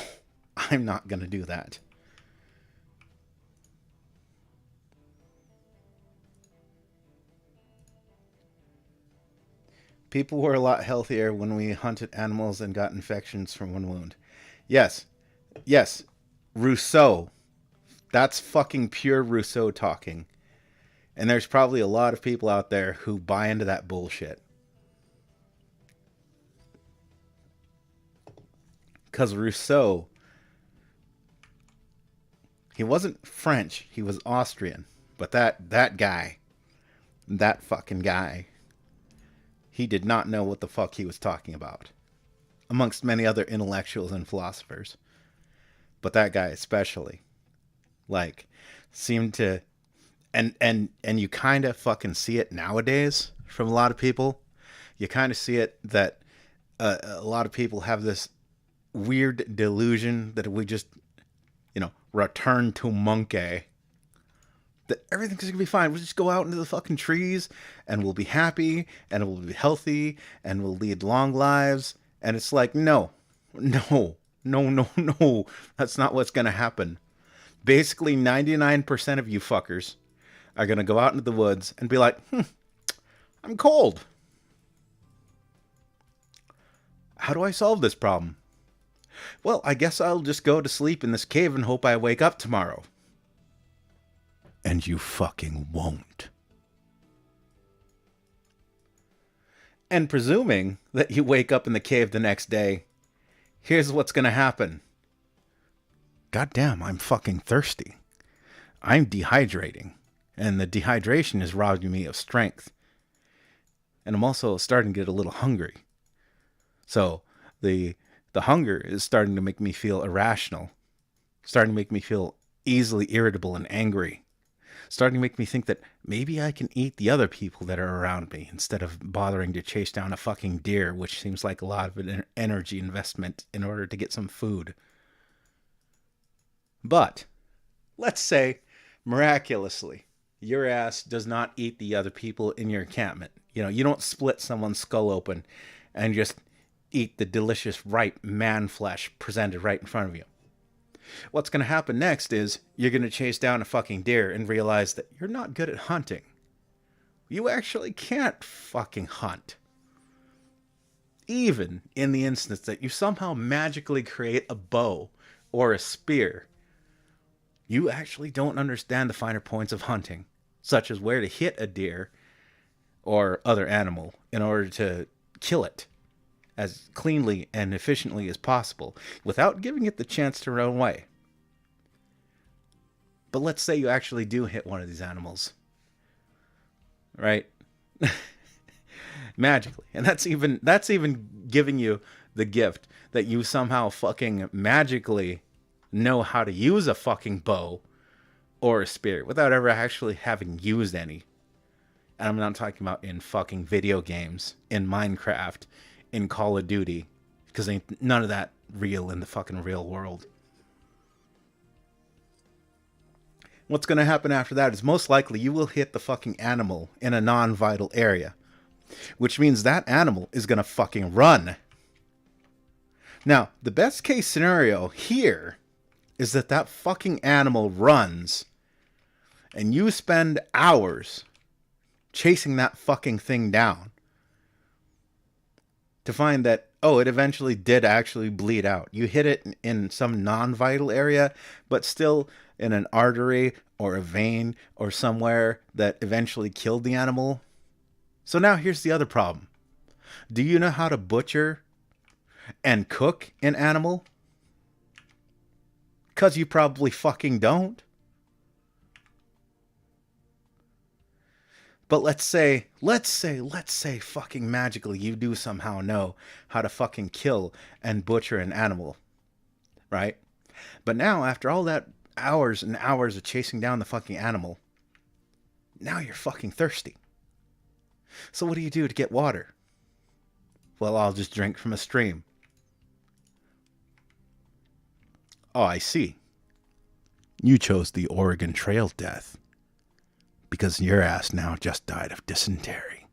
I'm not going to do that. People were a lot healthier when we hunted animals and got infections from one wound. Yes. Yes. Rousseau. That's fucking pure Rousseau talking. And there's probably a lot of people out there who buy into that bullshit. Because Rousseau, he wasn't French, he was Austrian. But that guy, that fucking guy, he did not know what the fuck he was talking about. Amongst many other intellectuals and philosophers. But that guy especially. Like, seemed to... And you kind of fucking see it nowadays from a lot of people. You kind of see it that a lot of people have this weird delusion that we just, you know, return to monkey. That everything's going to be fine. We'll just go out into the fucking trees and we'll be happy and we'll be healthy and we'll lead long lives. And it's like, no. That's not what's going to happen. Basically, 99% of you fuckers are going to go out into the woods and be like, I'm cold. How do I solve this problem? Well, I guess I'll just go to sleep in this cave and hope I wake up tomorrow. And you fucking won't. And presuming that you wake up in the cave the next day, here's what's going to happen. Goddamn, I'm fucking thirsty. I'm dehydrating. And the dehydration is robbing me of strength. And I'm also starting to get a little hungry. So the hunger is starting to make me feel irrational. Starting to make me feel easily irritable and angry. Starting to make me think that maybe I can eat the other people that are around me instead of bothering to chase down a fucking deer, which seems like a lot of an energy investment in order to get some food. But let's say, miraculously, your ass does not eat the other people in your encampment. You know, you don't split someone's skull open and just eat the delicious ripe man flesh presented right in front of you. What's going to happen next is you're going to chase down a fucking deer and realize that you're not good at hunting. You actually can't fucking hunt. Even in the instance that you somehow magically create a bow or a spear, you actually don't understand the finer points of hunting, such as where to hit a deer or other animal in order to kill it as cleanly and efficiently as possible without giving it the chance to run away. But let's say you actually do hit one of these animals, right? Magically. And that's even giving you the gift that you somehow fucking magically know how to use a fucking bow or a spear without ever actually having used any. And I'm not talking about in fucking video games, in Minecraft, in Call of Duty, because ain't none of that real in the fucking real world. What's going to happen after that is most likely you will hit the fucking animal in a non-vital area, which means that animal is going to fucking run. Now, the best case scenario here is that that fucking animal runs and you spend hours chasing that fucking thing down to find that, oh, it eventually did actually bleed out. You hit it in some non-vital area, but still in an artery or a vein or somewhere that eventually killed the animal. So now here's the other problem. Do you know how to butcher and cook an animal? 'Cause you probably fucking don't. But let's say fucking magically you do somehow know how to fucking kill and butcher an animal, right? But now, after all that hours and hours of chasing down the fucking animal, now you're fucking thirsty. So what do you do to get water? Well, I'll just drink from a stream. Oh, I see. You chose the Oregon Trail death because your ass now just died of dysentery.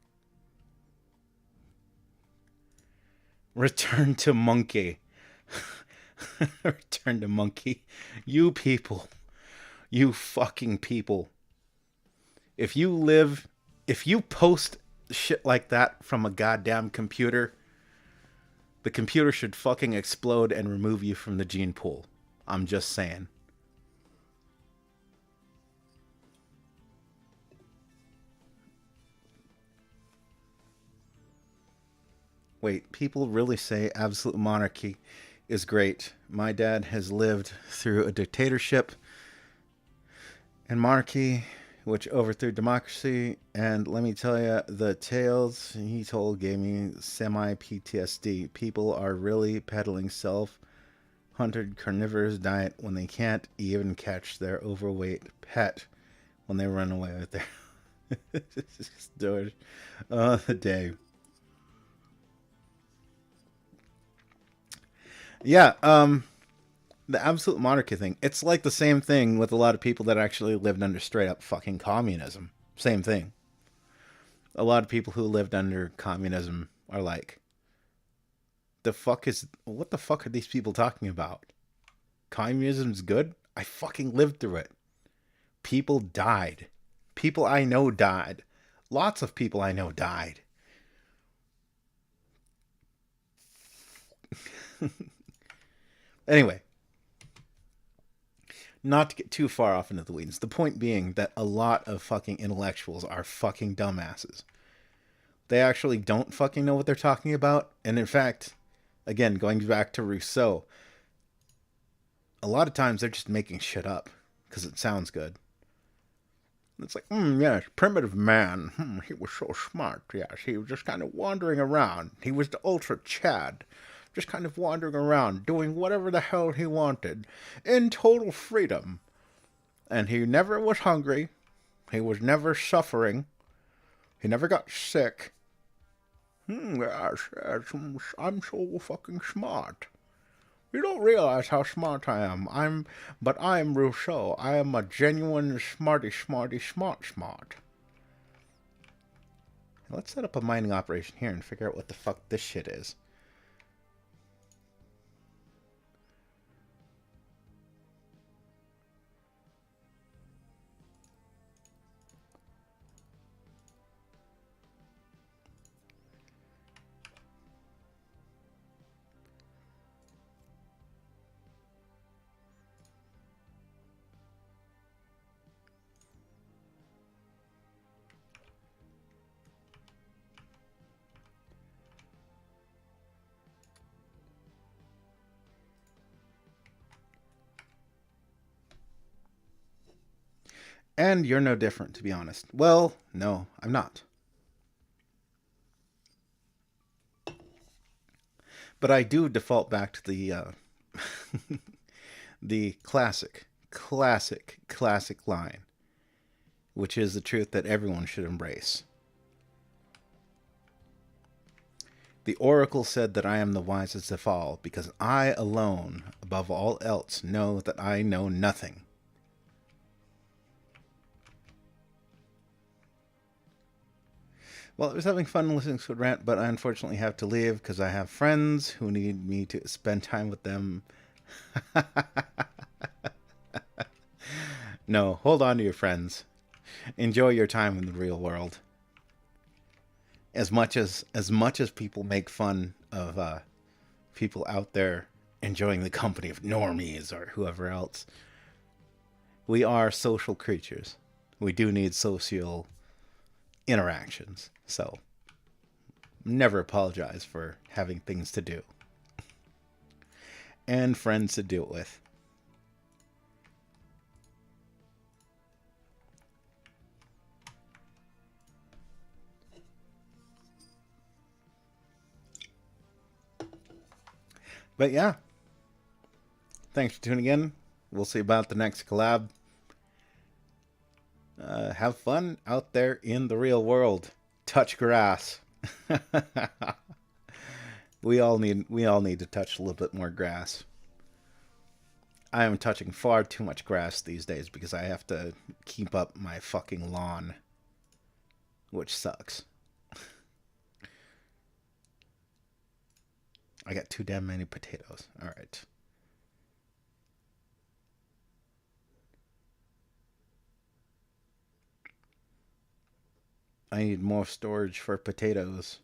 Return to monkey. Return to monkey. You people. You fucking people. If you post shit like that from a goddamn computer, the computer should fucking explode and remove you from the gene pool. I'm just saying. Wait, people really say absolute monarchy is great. My dad has lived through a dictatorship and monarchy, which overthrew democracy. And let me tell you, the tales he told gave me semi-PTSD. People are really peddling self-hunted carnivorous diet when they can't even catch their overweight pet when they run away with their storage. Oh, the day. Yeah, the absolute monarchy thing. It's like the same thing with a lot of people that actually lived under straight up fucking communism. Same thing. A lot of people who lived under communism are like, what the fuck are these people talking about? Communism's good? I fucking lived through it. People died. People I know died. Lots of people I know died. Anyway, not to get too far off into the weeds. The point being that a lot of fucking intellectuals are fucking dumbasses. They actually don't fucking know what they're talking about. And in fact, again, going back to Rousseau, a lot of times they're just making shit up because it sounds good. It's like, yes, primitive man. He was so smart. Yes, he was just kind of wandering around. He was the ultra Chad. Just kind of wandering around, doing whatever the hell he wanted, in total freedom. And he never was hungry. He was never suffering. He never got sick. Yes, I'm so fucking smart. You don't realize how smart I am. But I am Rousseau. I am a genuine smart. Let's set up a mining operation here and figure out what the fuck this shit is. And you're no different, to be honest. Well, no, I'm not. But I do default back to the the classic line, which is the truth that everyone should embrace. The oracle said that I am the wisest of all, because I alone, above all else, know that I know nothing. Well, I was having fun listening to it rant, but I unfortunately have to leave because I have friends who need me to spend time with them. No, hold on to your friends. Enjoy your time in the real world. As much as people make fun of people out there enjoying the company of normies or whoever else, we are social creatures. We do need social interactions. So never apologize for having things to do and friends to do it with. But yeah, thanks for tuning in. We'll see about the next collab. Have fun out there in the real world. Touch grass. we all need to touch a little bit more grass. I am touching far too much grass these days because I have to keep up my fucking lawn, which sucks. I got too damn many potatoes. All right. I need more storage for potatoes.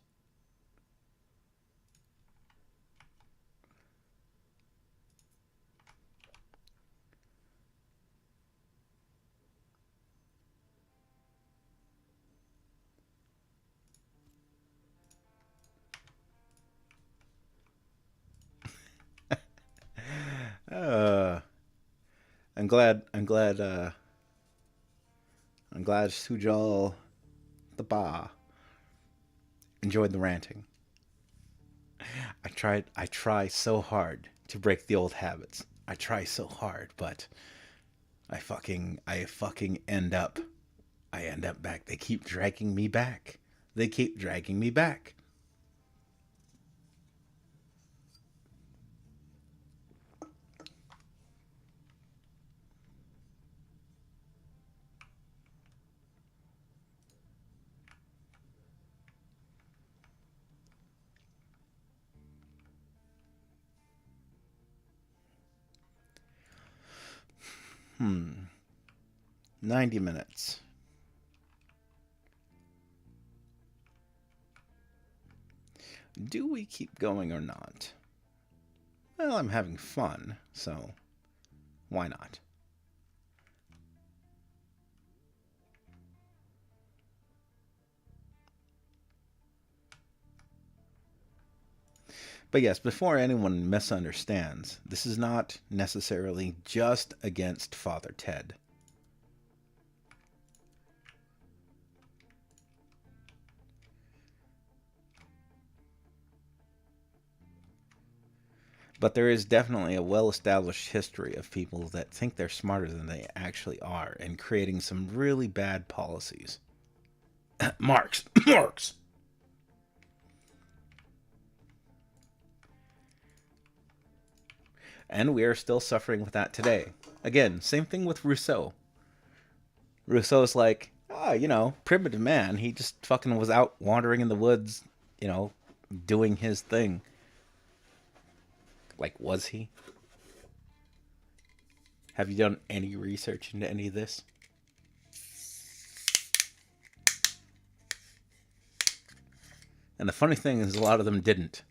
I'm glad Sujal the Ba enjoyed the ranting. I try so hard to break the old habits. I try so hard, but I fucking end up back. They keep dragging me back. They keep dragging me back. Hmm. 90 minutes. Do we keep going or not? Well, I'm having fun, so why not? But yes, before anyone misunderstands, this is not necessarily just against Father Ted. But there is definitely a well-established history of people that think they're smarter than they actually are and creating some really bad policies. Marx! Marx! And we are still suffering with that today. Again, same thing with Rousseau. Rousseau's like, primitive man. He just fucking was out wandering in the woods, doing his thing. Like, was he? Have you done any research into any of this? And the funny thing is, a lot of them didn't.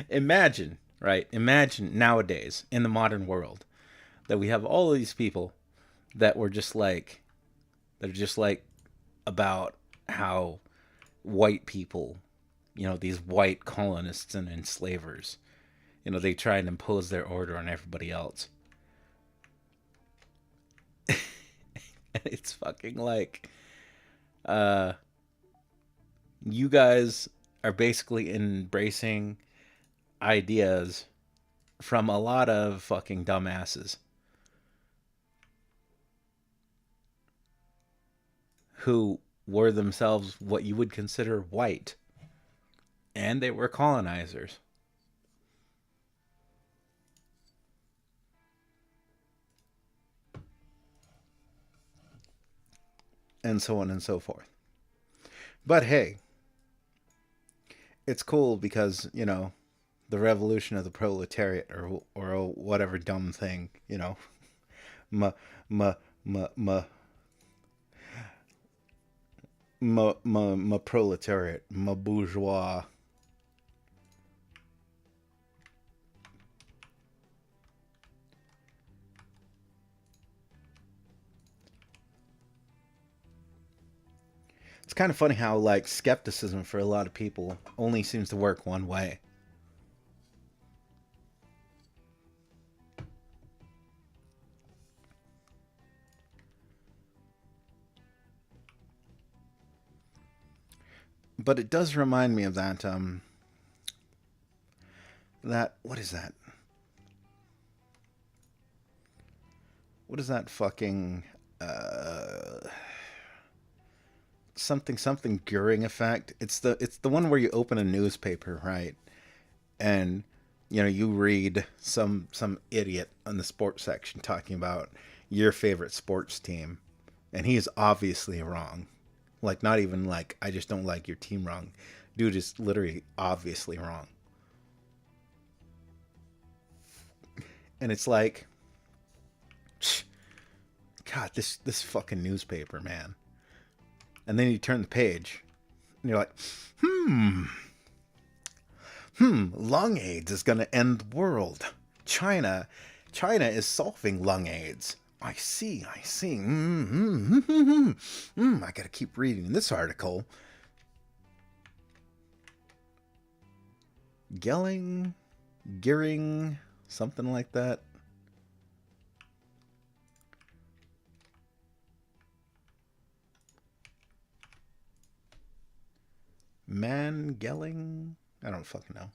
Imagine, right? Imagine nowadays, in the modern world, that we have all of these people that were just like, that are just like about how white people, these white colonists and enslavers, they try and impose their order on everybody else. It's fucking like, you guys are basically embracing ideas from a lot of fucking dumbasses who were themselves what you would consider white, and they were colonizers, and so on and so forth. But hey, it's cool because, the revolution of the proletariat, or whatever dumb thing, ma ma ma ma ma proletariat, ma bourgeois. It's kind of funny how, like, skepticism for a lot of people only seems to work one way. But it does remind me of that what is that? What is that fucking something Goering effect? It's the one where you open a newspaper, right? And you read some idiot on the sports section talking about your favorite sports team, and he is obviously wrong. Like, not even like, I just don't like your team wrong. Dude is literally obviously wrong. And it's like, God, this fucking newspaper, man. And then you turn the page, and you're like, lung AIDS is gonna end the world. China is solving lung AIDS. I see. I gotta keep reading this article. Gearing, something like that. Gelling? I don't fucking know.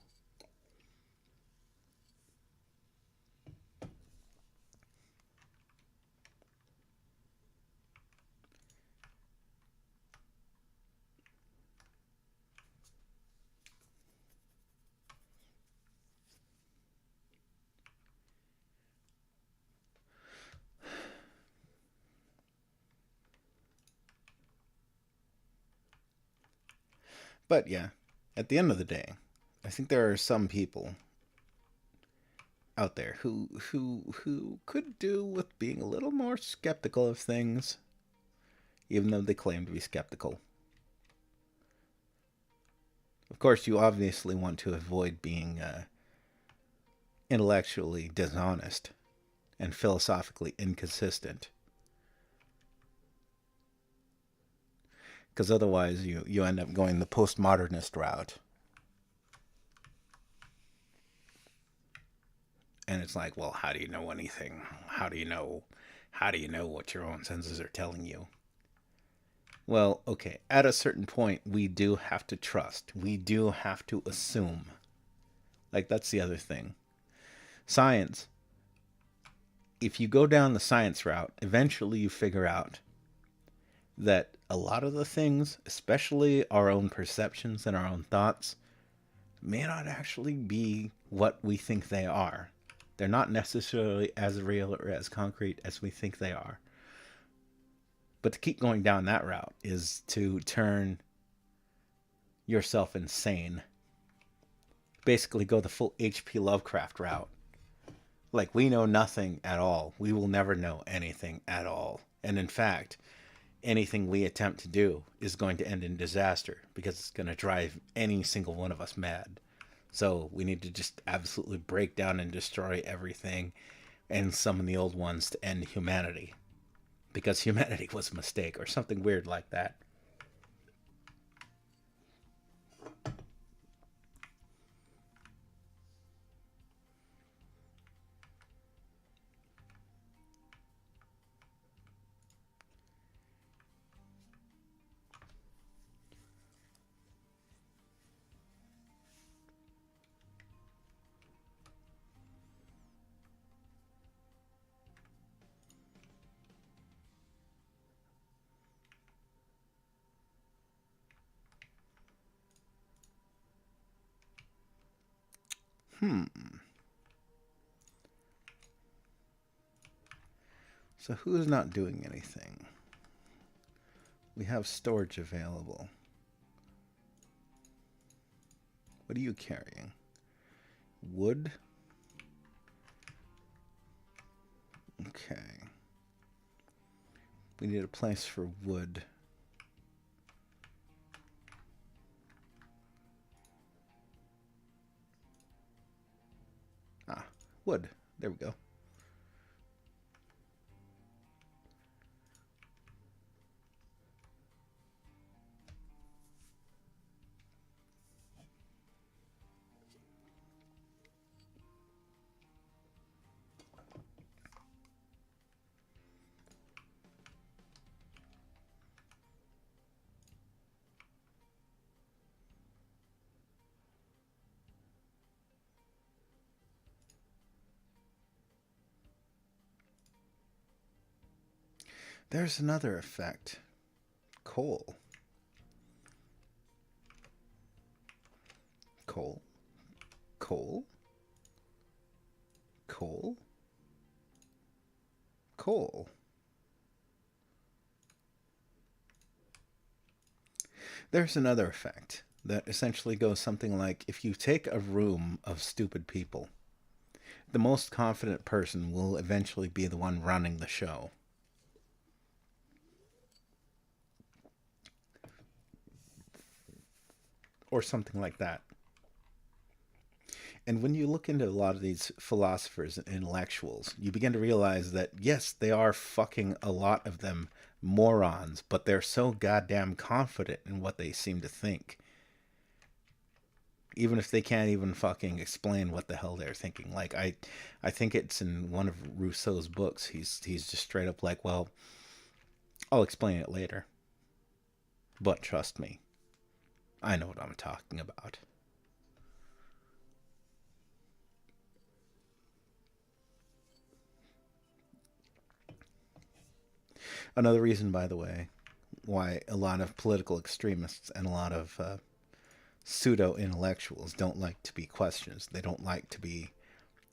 But yeah, at the end of the day, I think there are some people out there who could do with being a little more skeptical of things, even though they claim to be skeptical. Of course, you obviously want to avoid being intellectually dishonest and philosophically inconsistent, because otherwise you end up going the postmodernist route. And it's like, well, how do you know anything? How do you know what your own senses are telling you? Well, okay, at a certain point, we do have to trust. We do have to assume. Like, that's the other thing. Science, if you go down the science route, eventually you figure out that a lot of the things, especially our own perceptions and our own thoughts, may not actually be what we think they are. They're not necessarily as real or as concrete as we think they are. But to keep going down that route is to turn yourself insane. Basically go the full H.P. Lovecraft route. Like, we know nothing at all. We will never know anything at all. And in fact, anything we attempt to do is going to end in disaster because it's going to drive any single one of us mad. So we need to just absolutely break down and destroy everything and summon the old ones to end humanity. Because humanity was a mistake or something weird like that. So who's not doing anything? We have storage available. What are you carrying? Wood? Okay. We need a place for wood. Ah, wood. There we go. There's another effect. Coal. Coal. Coal. Coal. Coal. There's another effect that essentially goes something like, if you take a room of stupid people, the most confident person will eventually be the one running the show. Or something like that. And when you look into a lot of these philosophers and intellectuals, you begin to realize that, yes, they are fucking, a lot of them, morons, but they're so goddamn confident in what they seem to think. Even if they can't even fucking explain what the hell they're thinking. Like, I think it's in one of Rousseau's books, he's just straight up like, well, I'll explain it later. But trust me, I know what I'm talking about. Another reason, by the way, why a lot of political extremists and a lot of pseudo-intellectuals don't like to be questioned. They don't like to be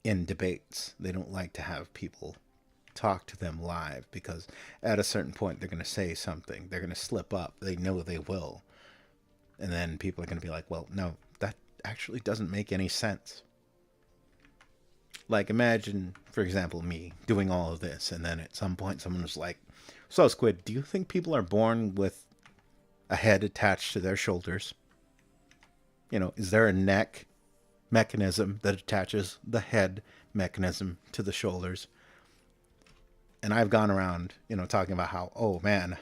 in debates. They don't like to have people talk to them live, because at a certain point they're going to say something. They're going to slip up. They know they will. And then people are going to be like, well, no, that actually doesn't make any sense. Like, imagine, for example, me doing all of this, and then at some point someone was like, so, Squid, do you think people are born with a head attached to their shoulders? You know, is there a neck mechanism that attaches the head mechanism to the shoulders? And I've gone around, talking about how, oh man,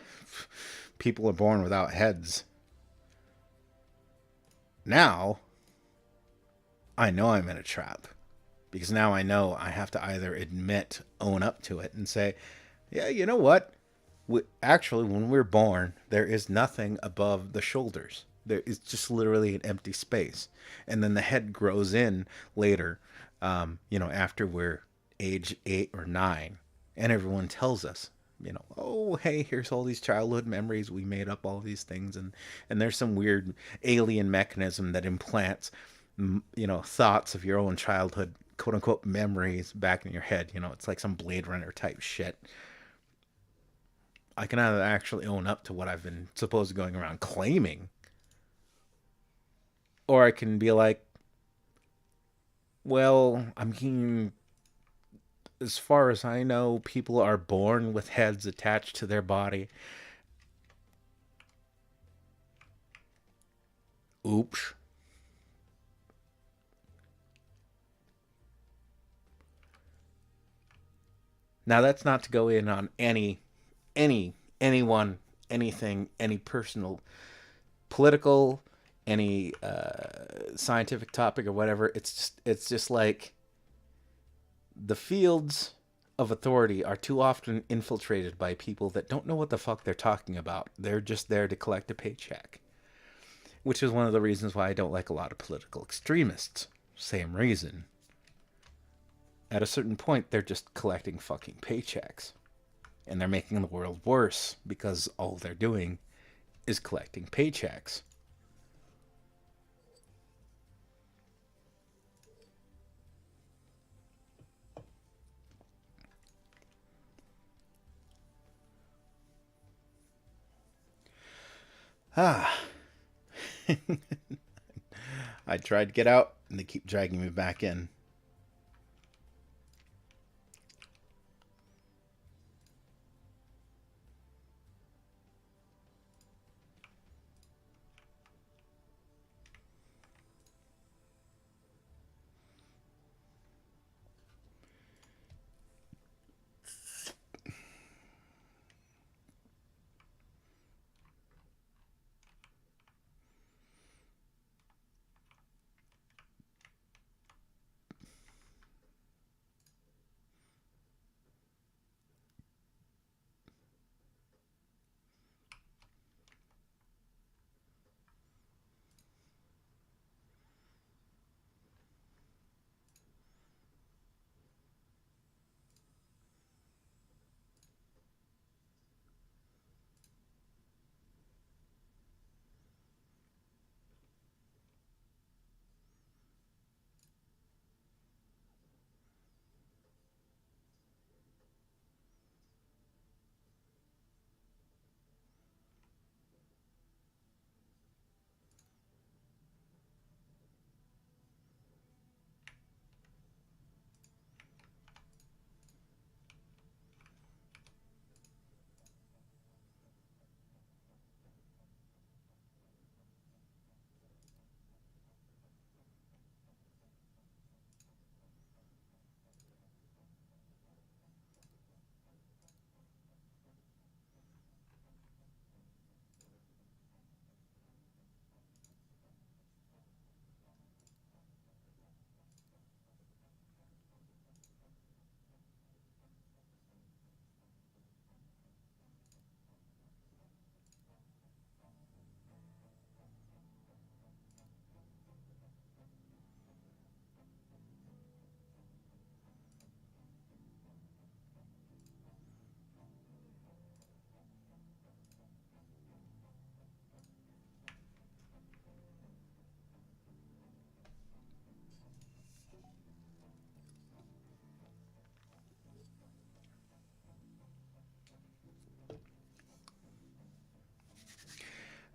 people are born without heads. Now, I know I'm in a trap. Because now I know I have to either own up to it, and say, yeah, you know what? Actually, when we're born, there is nothing above the shoulders. There is just literally an empty space. And then the head grows in later, after we're age 8 or 9. And everyone tells us, oh, hey, here's all these childhood memories. We made up all these things. And there's some weird alien mechanism that implants, thoughts of your own childhood, quote unquote, memories back in your head. It's like some Blade Runner type shit. I can either actually own up to what I've been supposed going around claiming, or I can be like, well, I mean, as far as I know, people are born with heads attached to their body. Oops. Now, that's not to go in on anyone, anything, any personal, political, any scientific topic or whatever. It's just like, the fields of authority are too often infiltrated by people that don't know what the fuck they're talking about. They're just there to collect a paycheck, which is one of the reasons why I don't like a lot of political extremists. Same reason. At a certain point, they're just collecting fucking paychecks. And they're making the world worse because all they're doing is collecting paychecks. Ah. I tried to get out, and they keep dragging me back in.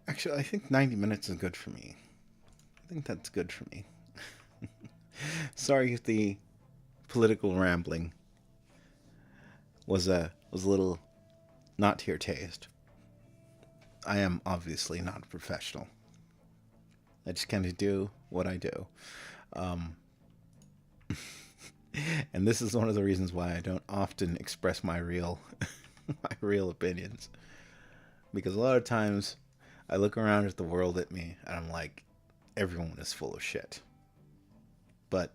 Actually, I think 90 minutes is good for me. I think that's good for me. Sorry if the political rambling was a little not to your taste. I am obviously not a professional. I just kind of do what I do. Um, and this is one of the reasons why I don't often express my real my real opinions, because a lot of times I look around at the world at me and I'm like, everyone is full of shit. But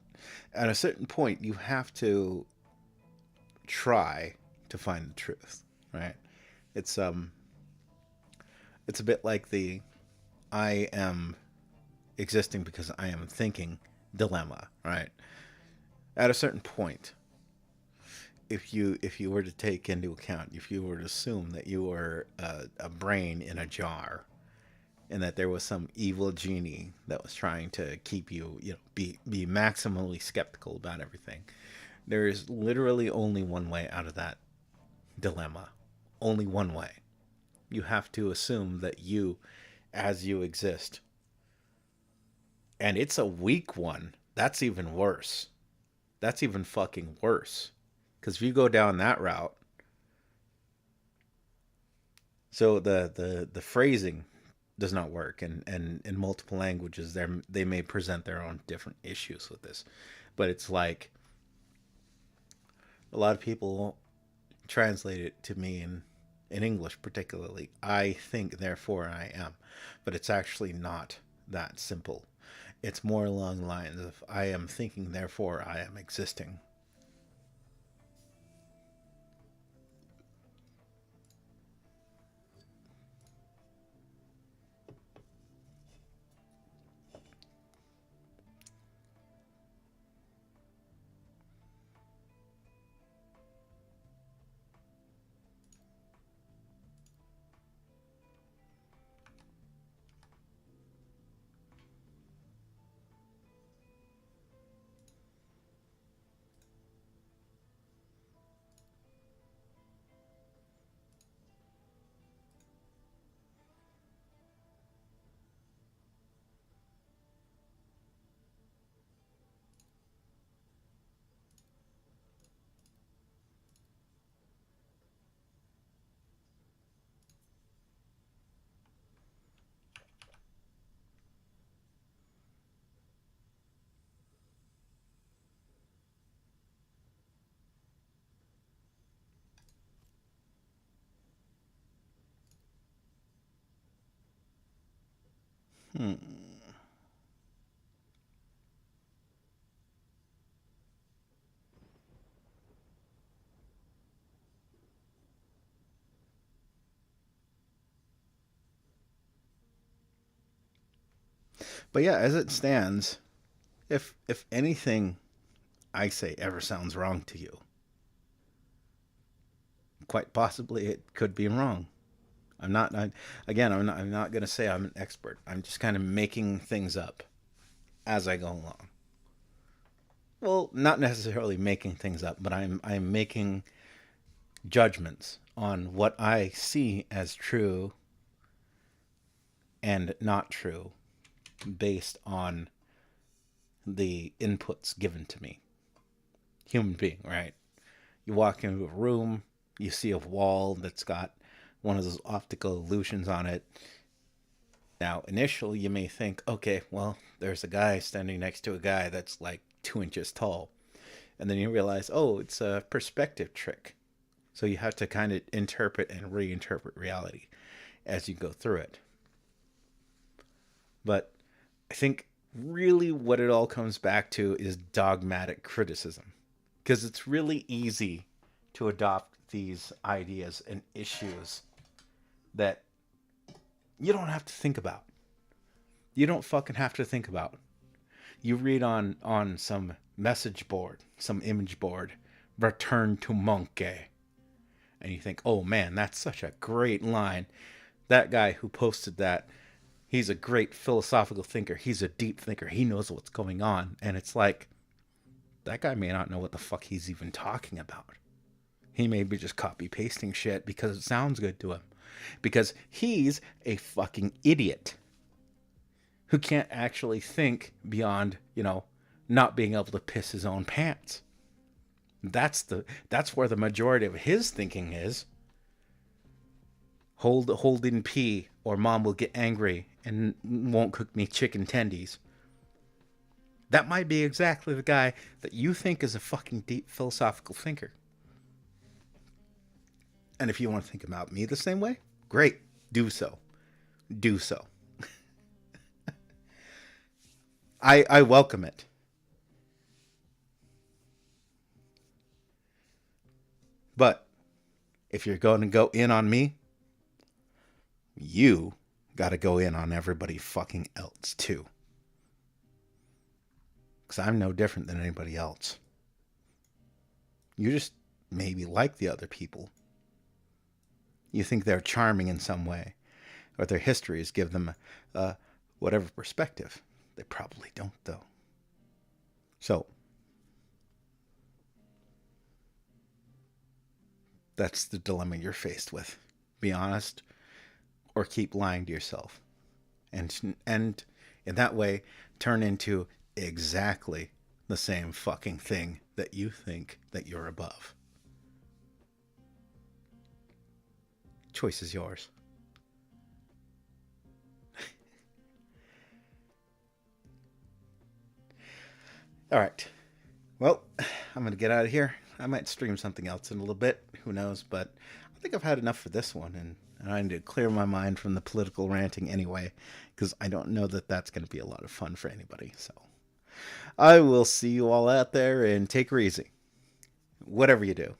at a certain point, you have to try to find the truth, right? It's it's a bit like the I am existing because I am thinking dilemma, right? At a certain point, if you were to take into account, if you were to assume that you were a brain in a jar, and that there was some evil genie that was trying to keep you, be maximally skeptical about everything, there is literally only one way out of that dilemma. Only one way. You have to assume that you, as you exist, and it's a weak one. That's even worse. That's even fucking worse. Because if you go down that route, so the phrasing does not work, and in multiple languages, they may present their own different issues with this, but it's like a lot of people translate it to mean, in English particularly, I think, therefore I am. But it's actually not that simple. It's more along the lines of I am thinking, therefore I am existing. Hmm. But yeah, as it stands, if anything I say ever sounds wrong to you, quite possibly it could be wrong. Again, I'm not going to say I'm an expert. I'm just kind of making things up as I go along. Well, not necessarily making things up, but I'm making judgments on what I see as true and not true based on the inputs given to me. Human being, right? You walk into a room, you see a wall that's got one of those optical illusions on it. Now, initially, you may think, okay, well, there's a guy standing next to a guy that's like 2 inches tall. And then you realize, oh, it's a perspective trick. So you have to kind of interpret and reinterpret reality as you go through it. But I think really what it all comes back to is dogmatic criticism. Because it's really easy to adopt these ideas and issues that you don't have to think about. You don't fucking have to think about. You read on some message board, some image board, return to monkey. And you think, oh man, that's such a great line. That guy who posted that, he's a great philosophical thinker. He's a deep thinker. He knows what's going on. And it's like, that guy may not know what the fuck he's even talking about. He may be just copy pasting shit because it sounds good to him. Because he's a fucking idiot who can't actually think beyond, not being able to piss his own pants. That's where the majority of his thinking is. Hold in pee, or mom will get angry and won't cook me chicken tendies. That might be exactly the guy that you think is a fucking deep philosophical thinker. And if you want to think about me the same way, great. Do so. Do so. I welcome it. But if you're going to go in on me, you got to go in on everybody fucking else too. Because I'm no different than anybody else. You just maybe like the other people. You think they're charming in some way, or their histories give them whatever perspective. They probably don't, though. So, that's the dilemma you're faced with. Be honest, or keep lying to yourself. And in that way, turn into exactly the same fucking thing that you think that you're above. Choice is yours. All right. Well, I'm going to get out of here. I might stream something else in a little bit. Who knows? But I think I've had enough for this one. And I need to clear my mind from the political ranting anyway, because I don't know that that's going to be a lot of fun for anybody. So I will see you all out there, and take her easy. Whatever you do.